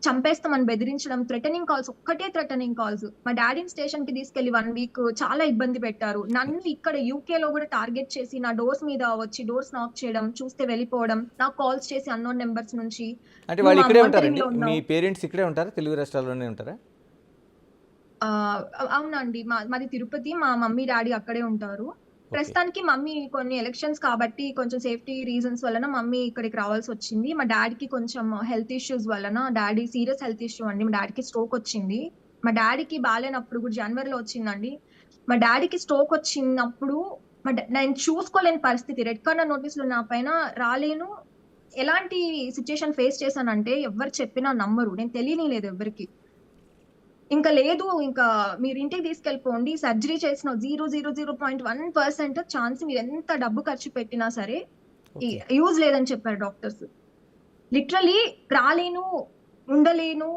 S2: చంపేస్తామని బెదిరించడం, థ్రెటనింగ్ కాల్స్, ఒక్కటే థ్రెటనింగ్ కాల్స్. మా డాడీని స్టేషన్ కి తీసుకెళ్లి 1 వీక్ చాలా ఇబ్బంది పెట్టారు. నన్ను ఇక్కడ యూకే లో కూడా టార్గెట్ చేసి నా డోర్స్ మీద వచ్చి డోర్స్ నాక్ చేయడం, చూస్తే వెళ్ళిపోవడం, నాకు కాల్స్ చేసి అన్నోన్ నెంబర్స్ నుంచి,
S1: అంటే
S2: నువ్వు
S1: వాళ్ళు
S2: మా
S1: ఇక్కడే
S2: మానిటరింగ్
S1: ఉంటారండి?
S2: లో
S1: మీ
S2: ఉన్నావు.
S1: పేరెంట్స్ ఇక్కడే ఉంటారా? తెలుగు రాష్ట్రాల్లోనే ఉంటారా?
S2: అవునండి. మాది తిరుపతి. మా మమ్మీ, డ్యాడీ అక్కడే ఉంటారు.
S1: ఓకే.
S2: ప్రస్తుతానికి మమ్మీ కొన్ని ఎలక్షన్స్ కాబట్టి కొంచెం సేఫ్టీ రీజన్స్ వలన మమ్మీ ఇక్కడికి రావాల్సొచ్చింది. మా డ్యాడీకి కొంచెం హెల్త్ ఇష్యూస్ వలన, డ్యాడీ సీరియస్ హెల్త్ ఇష్యూ అండి. మా డ్యాడీకి స్ట్రోక్ వచ్చింది. మా డ్యాడీకి బాలేనప్పుడు కూడా జనవరిలో వచ్చిందండి. మా డ్యాడీకి స్ట్రోక్ వచ్చినప్పుడు నేను చూసుకోలేని పరిస్థితి. రెడ్ కార్నర్ నోటీసులు నా పైన రాలేను. ఎలాంటి సిట్యుయేషన్ ఫేస్ చేశానంటే, ఎవ్వరు చెప్పినా నమ్మరు. నేను తెలియనీయలేదు ఎవ్వరికీ. ఇంకా లేదు, ఇంకా మీరు ఇంటికి తీసుకెళ్ళిపోండి, సర్జరీ చేసిన 0.1% ఛాన్స్, మీరు ఎంత డబ్బు ఖర్చు పెట్టినా సరే
S1: ఓకే.
S2: యూజ్ లేదని చెప్పారు డాక్టర్స్. లిటరలీ రాలేను, ఉండలేను,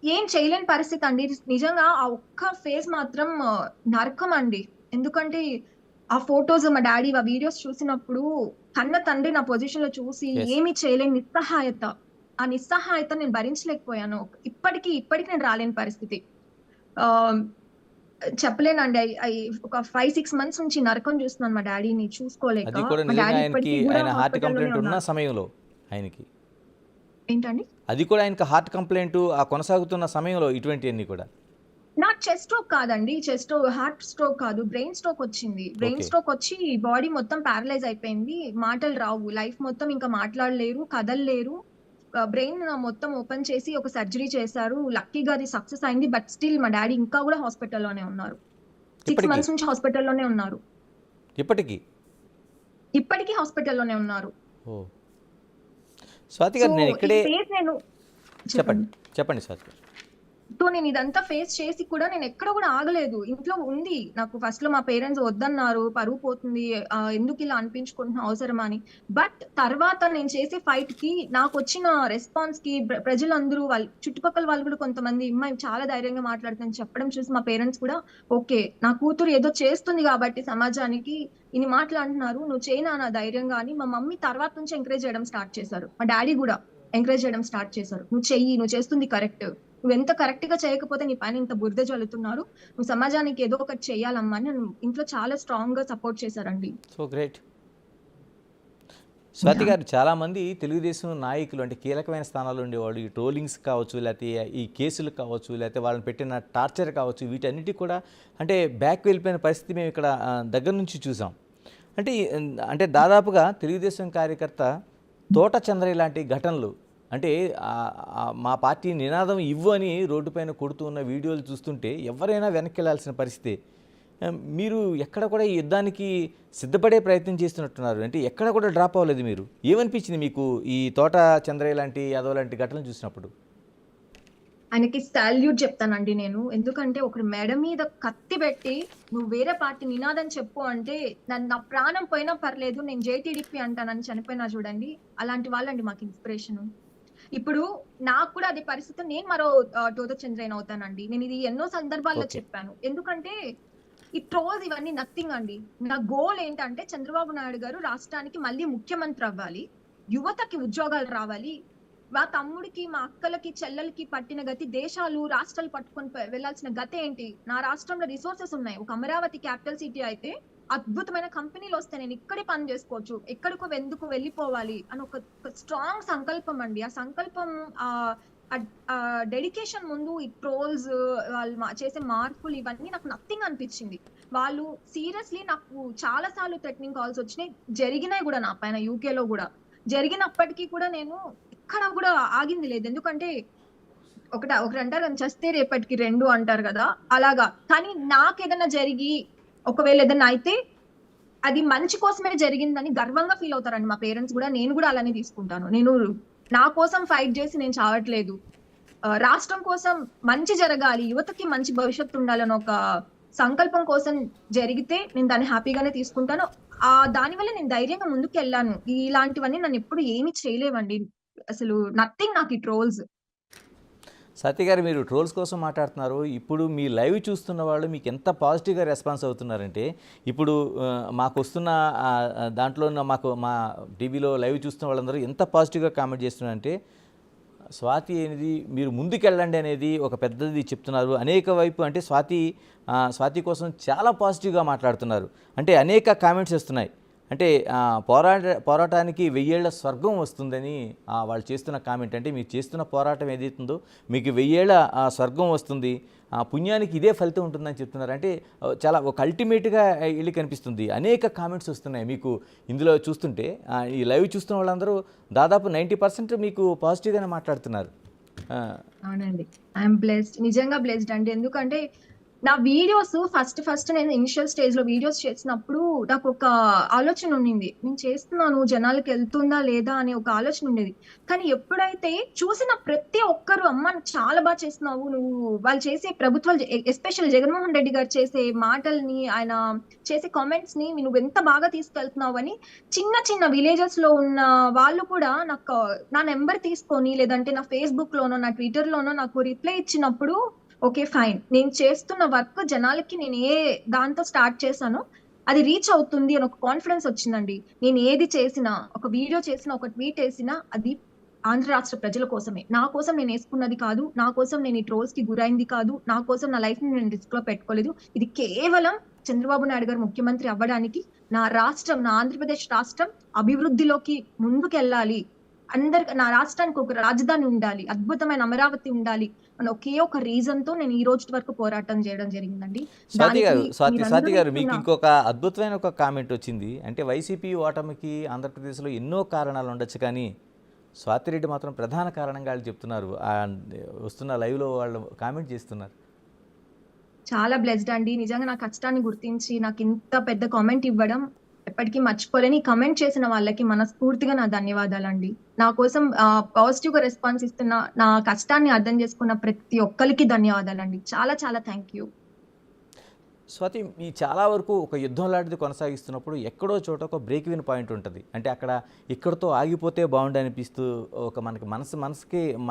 S2: ఏం చేయలేని పరిస్థితి అండి. నిజంగా ఆ ఒక్క ఫేజ్ మాత్రం నరకం అండి. ఎందుకంటే ఆ ఫొటోస్, మా డాడీ ఆ వీడియోస్ చూసినప్పుడు కన్న తండ్రి నా పొజిషన్ లో చూసి
S1: యెస్.
S2: ఏమీ చేయలేని నిస్సహాయత, ఆ నిస్సహాయత నేను భరించలేకపోయాను. ఇప్పటికి నేను రాలేని పరిస్థితి. ఆ చెప్పలేనండి. ఒక 5-6 మంత్స్ నుంచి నరకం చూస్తున్నాను మా డాడీని చూసుకోలేక.
S1: అది కూడా
S2: మా
S1: నిజంగా
S2: డాడీ
S1: ఆయనకి,
S2: ఇప్పటికీ కూడా
S1: ఆయన హార్ట్
S2: హాస్పిటల్లోనే
S1: కంప్లైంట్ ఉన్న
S2: ఉన్నారు.
S1: సమయంలో ఆయనకి.
S2: ఏంటండి?
S1: అది కూడా ఆయనకి హార్ట్ కంప్లైంట్ కొనసాగుతున్న సమయంలో ఇటువంటివన్నీ కూడా.
S2: నాకు చెస్ట్ స్ట్రోక్ కాదండి. హార్ట్ స్ట్రోక్ కాదు. బ్రెయిన్ స్ట్రోక్ వచ్చింది. Brain
S1: okay.
S2: స్ట్రోక్ వచ్చి బాడీ మొత్తం పారలైజ్ అయిపోయింది. మాటలు రావు. లైఫ్ మొత్తం ఇంకా మాట్లాడలేరు, కదలలేరు. బ్రెయిన్ మొత్తం ఓపెన్ చేసి ఒక సర్జరీ చేశారు. లక్కీగా అది సక్సెస్ అయింది. బట్ స్టిల్ మా డాడీ ఇంకా కూడా హాస్పిటల్లోనే ఉన్నారు. 6
S1: ఇప్పటికి?
S2: మంత్స్ నుంచి హాస్పిటల్లోనే ఉన్నారు.
S1: ఇప్పటికి?
S2: ఇప్పటికీ హాస్పిటల్లోనే ఉన్నారు.
S1: ఓహ్! స్వాతి
S2: సో
S1: గారు, నేను
S2: ఈ
S1: ఇక్కడే
S2: ఫేజ్ నేను
S1: చెప్పండి.
S2: చెప్పండి.
S1: చెప్పండి స్వాతి గారు.
S2: సో నేను ఇదంతా ఫేస్ చేసి కూడా నేను ఎక్కడ కూడా ఆగలేదు. ఇంట్లో ఉంది. నాకు ఫస్ట్ లో మా పేరెంట్స్ వద్దన్నారు. పరువు పోతుంది. ఎందుకు ఇలా అనిపించుకుంటున్నావు, అవసరమా అని. బట్ తర్వాత నేను చేసే ఫైట్ కి, నాకొచ్చిన రెస్పాన్స్ కి, ప్రజలందరూ, వాళ్ళు చుట్టుపక్కల వాళ్ళు కూడా కొంతమంది, అమ్మాయి చాలా ధైర్యంగా మాట్లాడుతుందని చెప్పడం చూసి మా పేరెంట్స్ కూడా ఓకే, నా కూతురు ఏదో చేస్తుంది కాబట్టి సమాజానికి ఇన్ని మాటలు అంటున్నారు, నువ్వు చేయి నాన్న ధైర్యంగా అని మా మమ్మీ తర్వాత నుంచి ఎంకరేజ్ చేయడం స్టార్ట్ చేశారు. మా డాడీ కూడా ఎంకరేజ్ చేయడం స్టార్ట్ చేశారు. నువ్వు చెయ్యి, నువ్వు చేస్తుంది కరెక్ట్, నువ్వు ఎంత కరెక్ట్ గా చేయకపోతే నీ పైన ఇంత బురద జల్లుతున్నారు, నువ్వు సమాజానికి ఏదో ఒకటి చెయ్యాలమ్మా అని నన్ను ఇంట్లో చాలా స్ట్రాంగ్ గా సపోర్ట్ చేశారండి.
S1: So great. స్వాతి గారు, చాలామంది తెలుగుదేశం నాయకులు అంటే కీలకమైన స్థానాల్లో ఉండేవాళ్ళు ఈ ట్రోలింగ్స్ కావచ్చు, లేకపోతే ఈ కేసులు కావచ్చు, లేకపోతే వాళ్ళని పెట్టిన టార్చర్ కావచ్చు, వీటన్నిటి కూడా అంటే బ్యాక్ వెళ్ళిపోయిన పరిస్థితి మేము ఇక్కడ దగ్గర నుంచి చూసాం. అంటే అంటే దాదాపుగా తెలుగుదేశం కార్యకర్త తోట చంద్రయ్య లాంటి ఘటనలు, అంటే మా పార్టీ నినాదం ఇవ్వు అని రోడ్డుపైన కొడుతూ ఉన్న వీడియోలు చూస్తుంటే ఎవరైనా వెనక్కి వెళ్ళాల్సిన పరిస్థితి. మీరు ఎక్కడ కూడా ఈ యుద్ధానికి సిద్ధపడే ప్రయత్నం చేస్తున్నట్టున్నారు. అంటే ఎక్కడ కూడా డ్రాప్ అవ్వలేదు మీరు. ఏమనిపించింది మీకు ఈ తోట చంద్రయ్య లాంటి యాదవ్ లాంటి ఘటనలు చూసినప్పుడు?
S2: ఆయనకి సాల్యూట్ చెప్తానండి నేను. ఎందుకంటే ఒకరి మెడ మీద కత్తి పెట్టి నువ్వు వేరే పార్టీ నినాదం చెప్పు అంటే, నా ప్రాణం పోయినా పర్లేదు, నేను జేటీడీపీ అంటానని చనిపోయినా చూడండి, అలాంటి వాళ్ళండి మాకు ఇన్స్పిరేషన్. ఇప్పుడు నాకు కూడా అదే పరిస్థితి, నేను మరో తోట చంద్రయ్య అవుతానండి. నేను ఇది ఎన్నో సందర్భాల్లో
S1: ఓకే.
S2: చెప్పాను. ఎందుకంటే ఈ ట్రోల్స్ ఇవన్నీ నథింగ్ అండి. నా గోల్ ఏంటంటే చంద్రబాబు నాయుడు గారు రాష్ట్రానికి మళ్ళీ ముఖ్యమంత్రి అవ్వాలి, యువతకి ఉద్యోగాలు రావాలి. మా తమ్ముడికి, మా అక్కలకి, చెల్లెలకి పట్టిన గతి దేశాలు రాష్ట్రాలు పట్టుకొని వెళ్లాల్సిన గతి ఏంటి? నా రాష్ట్రంలో రిసోర్సెస్ ఉన్నాయి. ఒక అమరావతి క్యాపిటల్ సిటీ అయితే అద్భుతమైన కంపెనీలు వస్తే నేను ఇక్కడే పని చేసుకోవచ్చు, ఎక్కడికో ఎందుకు వెళ్ళిపోవాలి అని ఒక స్ట్రాంగ్ సంకల్పం అండి. ఆ సంకల్పం, ఆ డెడికేషన్ ముందు ఈ ట్రోల్స్, వాళ్ళు చేసే మార్పులు ఇవన్నీ నాకు నథింగ్ అనిపించింది. వాళ్ళు సీరియస్లీ నాకు చాలా సార్లు థ్రెటనింగ్ కాల్స్ వచ్చినాయి, జరిగినాయి కూడా నా పైన, యూకేలో కూడా జరిగినప్పటికీ కూడా నేను ఎక్కడ కూడా ఆగింది లేదు. ఎందుకంటే ఒకటి అంటారు కదా, చస్తే రేపటికి రెండు అంటారు కదా, అలాగా. కానీ నాకు ఏదైనా జరిగి ఒకవేళ ఏదైనా అయితే అది మంచి కోసమే జరిగిందని గర్వంగా ఫీల్ అవుతారండి మా పేరెంట్స్ కూడా. నేను కూడా అలానే తీసుకుంటాను. నేను నా కోసం ఫైట్ చేసి నేను చావట్లేదు. రాష్ట్రం కోసం మంచి జరగాలి, యువతకి మంచి భవిష్యత్తు ఉండాలని ఒక సంకల్పం కోసం జరిగితే నేను దాన్ని హ్యాపీగానే తీసుకుంటాను. దానివల్ల నేను ధైర్యంగా ముందుకు వెళ్ళాను. ఇలాంటివన్నీ నన్ను ఎప్పుడు ఏమి చేయలేవండి. అసలు నథింగ్ నాకు ఈ ట్రోల్స్.
S1: సత్య గారు, మీరు ట్రోల్స్ కోసం మాట్లాడుతున్నారు. ఇప్పుడు మీ లైవ్ చూస్తున్న వాళ్ళు మీకు ఎంత పాజిటివ్గా రెస్పాన్స్ అవుతున్నారంటే, ఇప్పుడు మాకు వస్తున్న దాంట్లో ఉన్న మా టీవీలో లైవ్ చూస్తున్న వాళ్ళందరూ ఎంత పాజిటివ్గా కామెంట్ చేస్తున్నారంటే, స్వాతి అనేది మీరు ముందుకెళ్ళండి అనేది ఒక పెద్దది చెప్తున్నారు. అనేక వైపు అంటే స్వాతి కోసం చాలా పాజిటివ్గా మాట్లాడుతున్నారు. అంటే అనేక కామెంట్స్ వస్తున్నాయి. అంటే పోరాటానికి 1000 ఏళ్ల స్వర్గం వస్తుందని వాళ్ళు చేస్తున్న కామెంట్. అంటే మీరు చేస్తున్న పోరాటం ఏదైతుందో మీకు 1000 ఏళ్ల స్వర్గం వస్తుంది, పుణ్యానికి ఇదే ఫలితం ఉంటుందని చెప్తున్నారు. అంటే చాలా ఒక అల్టిమేట్గా వెళ్ళి కనిపిస్తుంది. అనేక కామెంట్స్ వస్తున్నాయి మీకు ఇందులో చూస్తుంటే. ఈ లైవ్ చూస్తున్న వాళ్ళందరూ దాదాపు 90% మీకు పాజిటివ్గానే మాట్లాడుతున్నారు.
S2: అవునండి, ఐఎమ్ బ్లెస్డ్, నిజంగా బ్లెస్డ్ అండి. ఎందుకంటే నా వీడియోస్ ఫస్ట్ నేను ఇనిషియల్ స్టేజ్ లో వీడియోస్ చేసినప్పుడు నాకు ఒక ఆలోచన ఉండింది, నేను చేస్తున్నాను జనాలకి వెళ్తుందా లేదా అనే ఒక ఆలోచన ఉండేది. కానీ ఎప్పుడైతే చూసిన ప్రతి ఒక్కరు, అమ్మ చాలా బాగా చేస్తున్నావు నువ్వు, వాళ్ళు చేసే ప్రభుత్వాలు, ఎస్పెషల్ జగన్మోహన్ రెడ్డి గారు చేసే మాటల్ని, ఆయన చేసే కామెంట్స్ ని నువ్వు ఎంత బాగా తీసుకెళ్తున్నావు అని చిన్న చిన్న విలేజెస్ లో ఉన్న వాళ్ళు కూడా నాకు నా నెంబర్ తీసుకొని, లేదంటే నా ఫేస్బుక్ లోనో నా ట్విట్టర్ లోనో నాకు రిప్లై ఇచ్చినప్పుడు, ఓకే ఫైన్, నేను చేస్తున్న వర్క్ జనాలకి నేను ఏ దాంతో స్టార్ట్ చేశానో అది రీచ్ అవుతుంది అని ఒక కాన్ఫిడెన్స్ వచ్చిందండి. నేను ఏది చేసినా, ఒక వీడియో చేసినా, ఒక ట్వీట్ వేసినా అది ఆంధ్ర రాష్ట్ర ప్రజల కోసమే. నా కోసం నేను వేసుకున్నది కాదు, నా కోసం నేను ఈ ట్రోల్స్ కి గురైంది కాదు, నా కోసం నా లైఫ్ ని నేను రిస్క్ లో పెట్టుకోలేదు. ఇది కేవలం చంద్రబాబు నాయుడు గారు ముఖ్యమంత్రి అవ్వడానికి, నా రాష్ట్రం, నా ఆంధ్రప్రదేశ్ రాష్ట్రం అభివృద్ధిలోకి ముందుకెళ్ళాలి, నా రాష్ట్రానికి ఒక రాజధాని ఉండాలి, అద్భుతమైన అమరావతి ఉండాలి అని ఒకే ఒక రీజన్ తో నేను ఈ రోజు వరకు పోరాటం చేయడం జరిగిందండి.
S1: స్వాతి గారు, మీకు ఇంకొక అద్భుతమైన ఒక కామెంట్ వచ్చింది. అంటే వైసీపీ ఓటమికి ఆంధ్రప్రదేశ్లో ఎన్నో కారణాలు ఉండొచ్చు, కానీ స్వాతిరెడ్డి మాత్రం ప్రధాన కారణంగా వాళ్ళు చెప్తున్నారు. వస్తున్న లైవ్లో వాళ్ళు కామెంట్ చేస్తున్నారు.
S2: చాలా బ్లెస్డ్ అండి, నిజంగా నా కష్టాన్ని గుర్తించి నాకు ఇంత పెద్ద కామెంట్ ఇవ్వడం ఎప్పటికీ మర్చిపోలేని. కమెంట్ చేసిన వాళ్ళకి మనస్ఫూర్తిగా నా ధన్యవాదాలండి. నా కోసం పాజిటివ్ గా రెస్పాన్స్ ఇస్తున్న, నా కష్టాన్ని అర్థం చేసుకున్న ప్రతి ఒక్కరికి ధన్యవాదాలండి. చాలా చాలా థ్యాంక్ యూ.
S1: స్వాతి, మీ చాలా వరకు ఒక యుద్ధం లాంటిది కొనసాగిస్తున్నప్పుడు ఎక్కడో చోట ఒక బ్రేక్ విన్ పాయింట్ ఉంటుంది. అంటే అక్కడ ఇక్కడతో ఆగిపోతే బాగుండు అనిపిస్తూ ఒక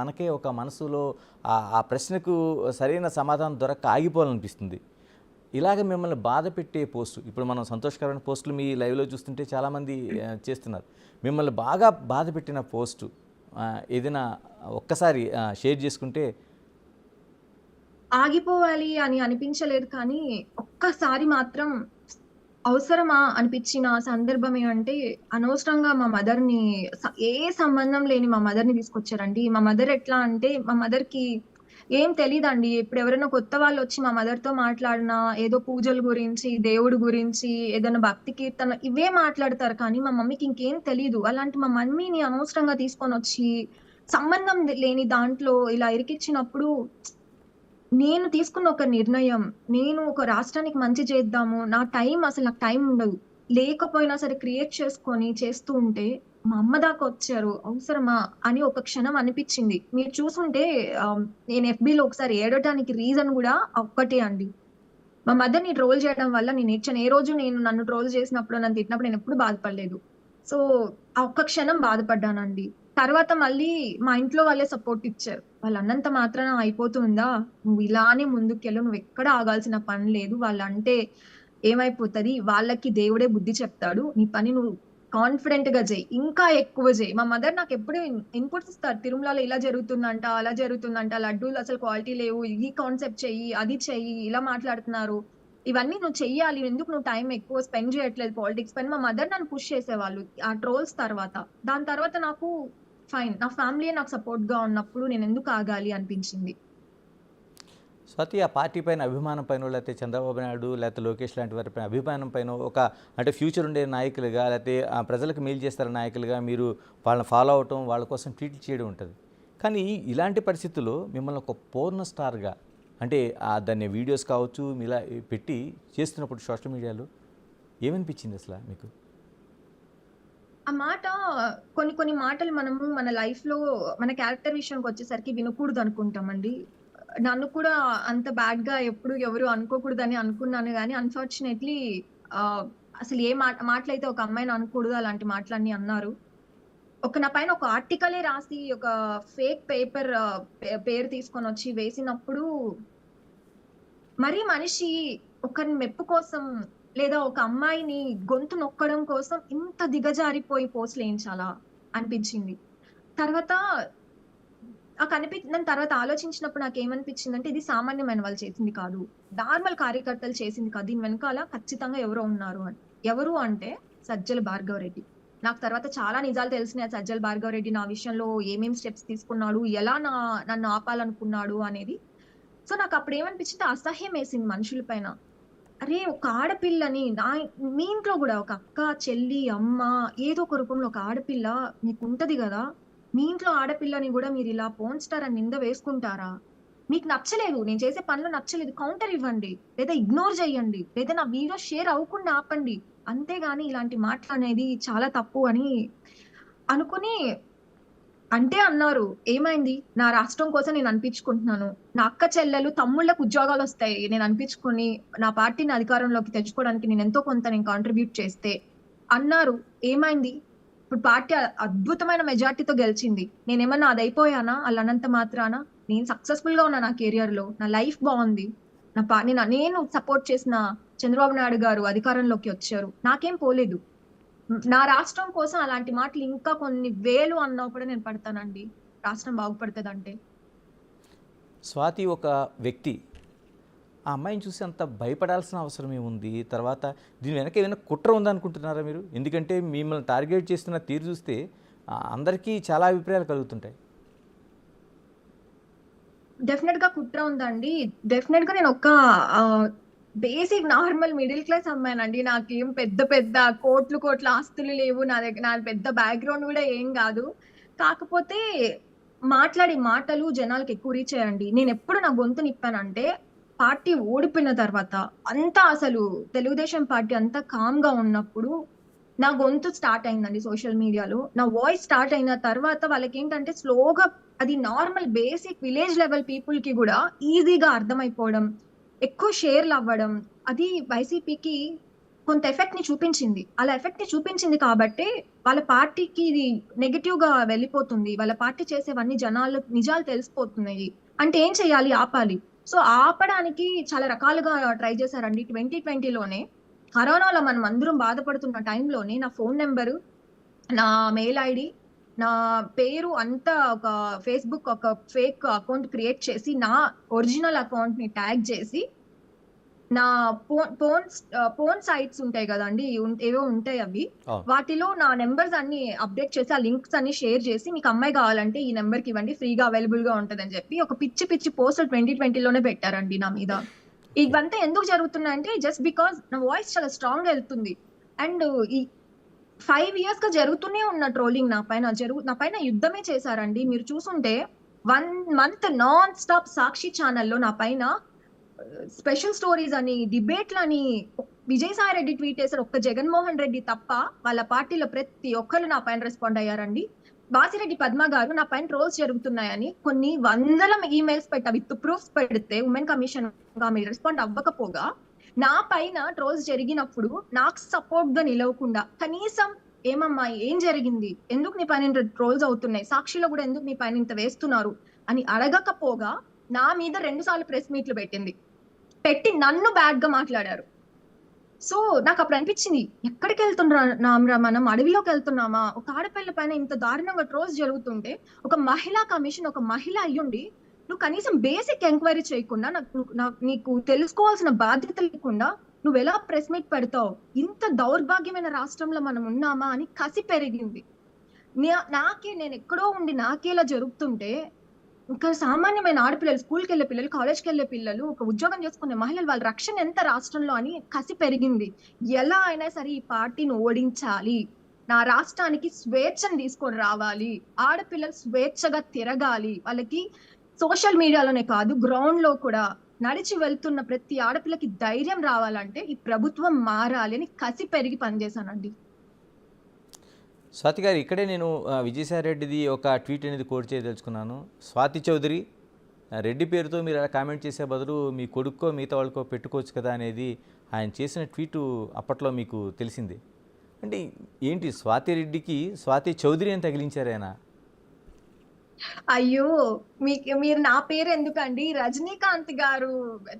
S1: మనకే ఒక మనసులో ఆ ప్రశ్నకు సరైన సమాధానం దొరక్క ఆగిపోవాలనిపిస్తుంది. ఇలాగ మిమ్మల్ని బాధ పెట్టే పోస్టు, ఇప్పుడు మనం సంతోషకరమైన పోస్టులు మీ లైవ్లో చూస్తుంటే చాలామంది చేస్తున్నారు. మిమ్మల్ని బాగా బాధ పెట్టిన పోస్టు ఏదైనా ఒక్కసారి షేర్ చేసుకుంటే.
S2: ఆగిపోవాలి అని అనిపించలేదు, కానీ ఒక్కసారి మాత్రం అవసరమా అనిపించిన సందర్భం ఏమంటే, అనవసరంగా మా మదర్ ని, ఏ సంబంధం లేని మా మదర్ ని తీసుకొచ్చారండి. మా మదర్ ఎట్లా అంటే, మా మదర్ కి ఏం తెలీదండి. ఇప్పుడు ఎవరైనా కొత్త వాళ్ళు వచ్చి మా మదర్ తో మాట్లాడినా ఏదో పూజల గురించి, దేవుడి గురించి, ఏదైనా భక్తి కీర్తన ఇవే మాట్లాడతారు, కానీ మా మమ్మీకి ఇంకేం తెలీదు. అలాంటి మా మమ్మీని అనవసరంగా తీసుకొని వచ్చి సంబంధం లేని దాంట్లో ఇలా ఇరికిచ్చినప్పుడు, నేను తీసుకున్న ఒక నిర్ణయం, నేను ఒక రాష్ట్రానికి మంచి చేద్దాము, నాకు టైం ఉండదు, లేకపోయినా సరే క్రియేట్ చేసుకొని చేస్తూ ఉంటే మా అమ్మ దాకా వచ్చారు, అవసరమా అని ఒక క్షణం అనిపించింది. మీరు చూసుంటే నేను FBలో ఒకసారి ఏడటానికి రీజన్ కూడా ఒక్కటే అండి. మా మదర్ని ట్రోల్ చేయడం వల్ల నేను ఏడ్చాను. ఏ రోజు నేను నన్ను ట్రోల్ చేసినప్పుడు, నన్ను తిట్టినప్పుడు నేను ఎప్పుడు బాధపడలేదు. సో ఆ ఒక్క క్షణం బాధపడ్డానండి. తర్వాత మళ్ళీ మా ఇంట్లో వాళ్ళే సపోర్ట్ ఇచ్చారు. వాళ్ళు అన్నంత మాత్రాన అయిపోతుందా? నువ్వు ఇలానే ముందుకెళ్ళు, నువ్వు ఎక్కడ ఆగాల్సిన పని లేదు. వాళ్ళంటే ఏమైపోతది, వాళ్ళకి దేవుడే బుద్ధి చెప్తాడు. నీ పని నువ్వు కాన్ఫిడెంట్ గా చెయ్యి, ఇంకా ఎక్కువ చెయ్యి. మా మదర్ నాకు ఎప్పుడు ఇన్పుట్స్ ఇస్తారు, తిరుమలలో ఇలా జరుగుతుందంట, అలా జరుగుతుందంట, లడ్డూలు అసలు క్వాలిటీ లేవు, ఈ కాన్సెప్ట్ చెయ్యి, అది చెయ్యి, ఇలా మాట్లాడుతున్నారు, ఇవన్నీ నువ్వు చెయ్యాలి, ఎందుకు నువ్వు టైం ఎక్కువ స్పెండ్ చేయట్లేదు పాలిటిక్స్ పైన. మా మదర్ నన్ను పుష్ చేసేవాళ్ళు ఆ ట్రోల్స్ తర్వాత. దాని తర్వాత నాకు ఫైన్, నా ఫ్యామిలీ నాకు సపోర్ట్ గా ఉన్నప్పుడు నేను ఎందుకు ఆగాలి అనిపించింది.
S1: స్వాతి, ఆ పార్టీ పైన అభిమానం పైన, లేకపోతే చంద్రబాబు నాయుడు లేకపోతే లోకేష్ లాంటి వారి పైన అభిమానం పైన, ఒక అంటే ఫ్యూచర్ ఉండే నాయకులుగా, లేకపోతే ఆ ప్రజలకు మేలు చేస్తారు నాయకులుగా మీరు వాళ్ళని ఫాలో అవటం, వాళ్ళ కోసం ట్వీట్లు చేయడం ఉంటుంది. కానీ ఇలాంటి పరిస్థితుల్లో మిమ్మల్ని ఒక పూర్ణ స్టార్గా, అంటే దాన్ని వీడియోస్ కావచ్చు ఇలా పెట్టి చేస్తున్నప్పుడు సోషల్ మీడియాలో ఏమనిపించింది అసలు మీకు?
S2: ఆ మాట, కొన్ని కొన్ని మాటలు మనము మన లైఫ్ లో మన క్యారెక్టర్ విషయానికి వచ్చేసరికి వినకూడదు అనుకుంటామండి. నన్ను కూడా అంత బ్యాడ్ గా ఎప్పుడు ఎవరు అనుకోకూడదని అనుకున్నాను, కానీ అన్ఫార్చునేట్లీ అసలు ఏ మాటలైతే ఒక అమ్మాయిని అనకూడదు అలాంటి మాటలన్నీ అన్నారు. నా పైన ఒక ఆర్టికలే రాసి ఒక ఫేక్ పేపర్ పేరు తీసుకొని వచ్చి వేసినప్పుడు, మరీ మనిషి ఒకరిని మెప్పు కోసం లేదా ఒక అమ్మాయిని గొంతు నొక్కడం కోసం ఇంత దిగజారిపోయి పోస్టులు వేయించాలా అనిపించింది. తర్వాత దాని తర్వాత ఆలోచించినప్పుడు నాకేమనిపించిందంటే, ఇది సామాన్యమైన వాళ్ళు చేసింది కాదు, నార్మల్ కార్యకర్తలు చేసింది కాదు, దీని వెనకాల ఖచ్చితంగా ఎవరో ఉన్నారు అని. ఎవరు అంటే సజ్జల భార్గవరెడ్డి. నాకు తర్వాత చాలా నిజాలు తెలిసినాయి. సజ్జల భార్గవరెడ్డి నా విషయంలో ఏమేం స్టెప్స్ తీసుకున్నాడు, ఎలా నన్ను ఆపాలనుకున్నాడు అనేది. సో నాకు అప్పుడు ఏమనిపించింది, అసహ్యం వేసింది మనుషుల పైన. అరే, ఒక ఆడపిల్లని మీ ఇంట్లో కూడా ఒక అక్క, చెల్లి, అమ్మ, ఏదో ఒక రూపంలో ఒక ఆడపిల్ల మీకు ఉంటది కదా, మీ ఇంట్లో ఆడపిల్లని కూడా మీరు ఇలా పోన్ స్టార్ అని నింద వేసుకుంటారా? మీకు నచ్చలేదు, నేను చేసే పనులు నచ్చలేదు, కౌంటర్ ఇవ్వండి, లేదా ఇగ్నోర్ చేయండి, లేదా నా వీడియో షేర్ అవ్వకుండా ఆపండి. అంతేగాని ఇలాంటి మాటలు అనేది చాలా తప్పు అని అనుకుని అంటే అన్నారు. ఏమైంది, నా రాష్ట్రం కోసం నేను అనిపించుకుంటున్నాను, నా అక్క చెల్లెలు తమ్ముళ్ళకు ఉద్యోగాలు వస్తాయి నేను అనిపించుకొని, నా పార్టీని అధికారంలోకి తెచ్చుకోవడానికి నేను ఎంతో కొంత నేను కాంట్రిబ్యూట్ చేస్తే అన్నారు. ఏమైంది, ఇప్పుడు పార్టీ అద్భుతమైన మెజార్టీతో గెలిచింది. నేనేమన్నా అది అయిపోయానా అలా అన్నంత మాత్రాన? నేను సక్సెస్ఫుల్ గా ఉన్నా నా కెరియర్ లో, నా లైఫ్ బాగుంది, నేను సపోర్ట్ చేసిన చంద్రబాబు నాయుడు గారు అధికారంలోకి వచ్చారు, నాకేం పోలేదు. నా రాష్ట్రం కోసం అలాంటి మాటలు ఇంకా కొన్ని వేలు అన్నా కూడా నేను పడతానండి, రాష్ట్రం బాగుపడుతుందంటే.
S1: స్వాతి ఒక వ్యక్తి, ఆ అమ్మాయిని చూసి అంత భయపడాల్సిన అవసరం ఏముంది? తర్వాత దీని వెనక ఏమైనా కుట్ర ఉందనుకుంటున్నారా మీరు? ఎందుకంటే మిమ్మల్ని టార్గెట్ చేస్తున్న తీరు చూస్తే అందరికీ చాలా అభిప్రాయాలు కలుగుతుంటాయి.
S2: డెఫినెట్ గా కుట్ర ఉందండి. డెఫినెట్ గా నేను ఒక బేసిక్ నార్మల్ మిడిల్ క్లాస్ అమ్మాయినండి. నాకేం పెద్ద పెద్ద కోట్లు కోట్ల ఆస్తులు లేవు, నా పెద్ద బ్యాక్గ్రౌండ్ కూడా ఏం కాదు. కాకపోతే మాట్లాడే మాటలు జనాలకు ఎక్కువ రీచ్ అయ్యండి. నేను ఎప్పుడు నా గొంతు నిప్పానంటే, పార్టీ ఓడిపోయిన తర్వాత అంతా అసలు తెలుగుదేశం పార్టీ అంతా కామ్ గా ఉన్నప్పుడు నా గొంతు స్టార్ట్ అయిందండి సోషల్ మీడియాలో. నా వాయిస్ స్టార్ట్ అయిన తర్వాత వాళ్ళకి ఏంటంటే స్లోగా అది normal basic village level people కి కూడా ఈజీగా అర్థమైపోవడం, ఎక్కువ షేర్లు అవ్వడం, అది వైసీపీకి కొంత ఎఫెక్ట్ ని చూపించింది. అలా ఎఫెక్ట్ ని చూపించింది కాబట్టి వాళ్ళ పార్టీకి ఇది నెగటివ్ గా వెళ్ళిపోతుంది, వాళ్ళ పార్టీ చేసేవన్నీ నిజాలు తెలిసిపోతున్నాయి అంటే ఏం చేయాలి, ఆపాలి. సో ఆపడానికి చాలా రకాలుగా ట్రై చేశారండి. 2020లోనే కరోనాలో మనం అందరం బాధపడుతున్న టైంలోనే నా ఫోన్ నెంబరు, నా మెయిల్ ఐడి, నా పేరు అంతా ఒక ఫేస్బుక్ ఒక ఫేక్ అకౌంట్ క్రియేట్ చేసి, నా ఒరిజినల్ అకౌంట్ ని ట్యాగ్ చేసి, నా ఫోన్ సైట్స్ ఉంటాయి కదండి, ఏవో ఉంటాయి అవి, వాటిలో నా నెంబర్స్ అన్ని అప్డేట్ చేసి, ఆ లింక్స్ అన్ని షేర్ చేసి, మీకు అమ్మాయి కావాలంటే ఈ నెంబర్ కి ఇవ్వండి, ఫ్రీగా అవైలబుల్ గా ఉంటదని చెప్పి ఒక పిచ్చి పిచ్చి పోస్టులు 2020లోనే పెట్టారండి నా మీద. ఇవంతా ఎందుకు జరుగుతున్నాయంటే, జస్ట్ బికాస్ నా వాయిస్ చాలా స్ట్రాంగ్ వెళ్తుంది. అండ్ ఈ 5 years గా జరుగుతూనే ఉన్న ట్రోలింగ్ నా పైన యుద్ధమే చేశారండి. మీరు చూసుంటే 1 month నాన్ స్టాప్ సాక్షి ఛానల్లో నా పైన స్పెషల్ స్టోరీస్ అని, డిబేట్లని, విజయసాయి రెడ్డి ట్వీట్ చేశారు, ఒక్క జగన్మోహన్ రెడ్డి తప్ప వాళ్ళ పార్టీలో ప్రతి ఒక్కరు నా పైన రెస్పాండ్ అయ్యారండి. వాసిరెడ్డి పద్మ గారు నా పైన ట్రోల్స్ జరుగుతున్నాయని కొన్ని వందల ఈమెయిల్స్ పెట్టా, విత్ ప్రూఫ్స్ పెడితే ఉమెన్ కమిషన్ మీరు రెస్పాండ్ అవ్వకపోగా, నా పైన ట్రోల్స్ జరిగినప్పుడు నాకు సపోర్ట్ గా నిలవకుండా కనీసం ఏమమ్మా ఏం జరిగింది, ఎందుకు నీ పైన ట్రోల్స్ అవుతున్నాయి, సాక్షిలో కూడా ఎందుకు నీ పైన ఇంత వేస్తున్నారు, అని అడగకపోగా నా మీద 2 సార్లు ప్రెస్ మీట్లు పెట్టి నన్ను బ్యాడ్ గా మాట్లాడారు. సో నాకు అప్పుడు అనిపించింది, ఎక్కడికి వెళ్తున్నారా మనం, అడవిలోకి వెళ్తున్నామా? ఒక ఆడపిల్ల పైన ఇంత దారుణంగా ట్రోల్స్ జరుగుతుంటే ఒక మహిళా కమిషన్, ఒక మహిళ అయ్యుండి నువ్వు కనీసం బేసిక్ ఎంక్వైరీ చేయకుండా, నీకు తెలుసుకోవాల్సిన బాధ్యత లేకుండా నువ్వు ఎలా ప్రెస్ మీట్ పెడతావు? ఇంత దౌర్భాగ్యమైన రాష్ట్రంలో మనం ఉన్నామా అని కసి పెరిగింది. నేను ఎక్కడో ఉండి నాకే ఇలా జరుగుతుంటే ఇంకా సామాన్యమైన ఆడపిల్లలు, స్కూల్కి వెళ్ళే పిల్లలు, కాలేజ్కి వెళ్ళే పిల్లలు, ఒక ఉద్యోగం చేసుకునే మహిళలు, వాళ్ళ రక్షణ ఎంత రాష్ట్రంలో అని కసి పెరిగింది. ఎలా అయినా సరే ఈ పార్టీని ఓడించాలి, నా రాష్ట్రానికి స్వేచ్ఛను తీసుకొని రావాలి, ఆడపిల్లలు స్వేచ్ఛగా తిరగాలి, వాళ్ళకి సోషల్ మీడియాలోనే కాదు గ్రౌండ్ లో కూడా నడిచి వెళ్తున్న ప్రతి ఆడపిల్లకి ధైర్యం రావాలంటే ఈ ప్రభుత్వం మారాలి అని కసి పెరిగి పనిచేశానండి.
S1: స్వాతి గారు, ఇక్కడే నేను విజయసాయి రెడ్డిది ఒక ట్వీట్ అనేది కోట్ చేయదలుచుకున్నాను. స్వాతి చౌదరి, రెడ్డి పేరుతో మీరు అలా కామెంట్ చేసే బదులు మీ కొడుక్కో మిగతా వాళ్ళకో పెట్టుకోవచ్చు కదా అనేది ఆయన చేసిన ట్వీటు అప్పట్లో మీకు తెలిసిందే. అంటే ఏంటి, స్వాతి రెడ్డికి స్వాతి చౌదరి అని తగిలించారు ఆయన?
S2: అయ్యో, మీరు నా పేరు ఎందుకండి? రజనీకాంత్ గారు,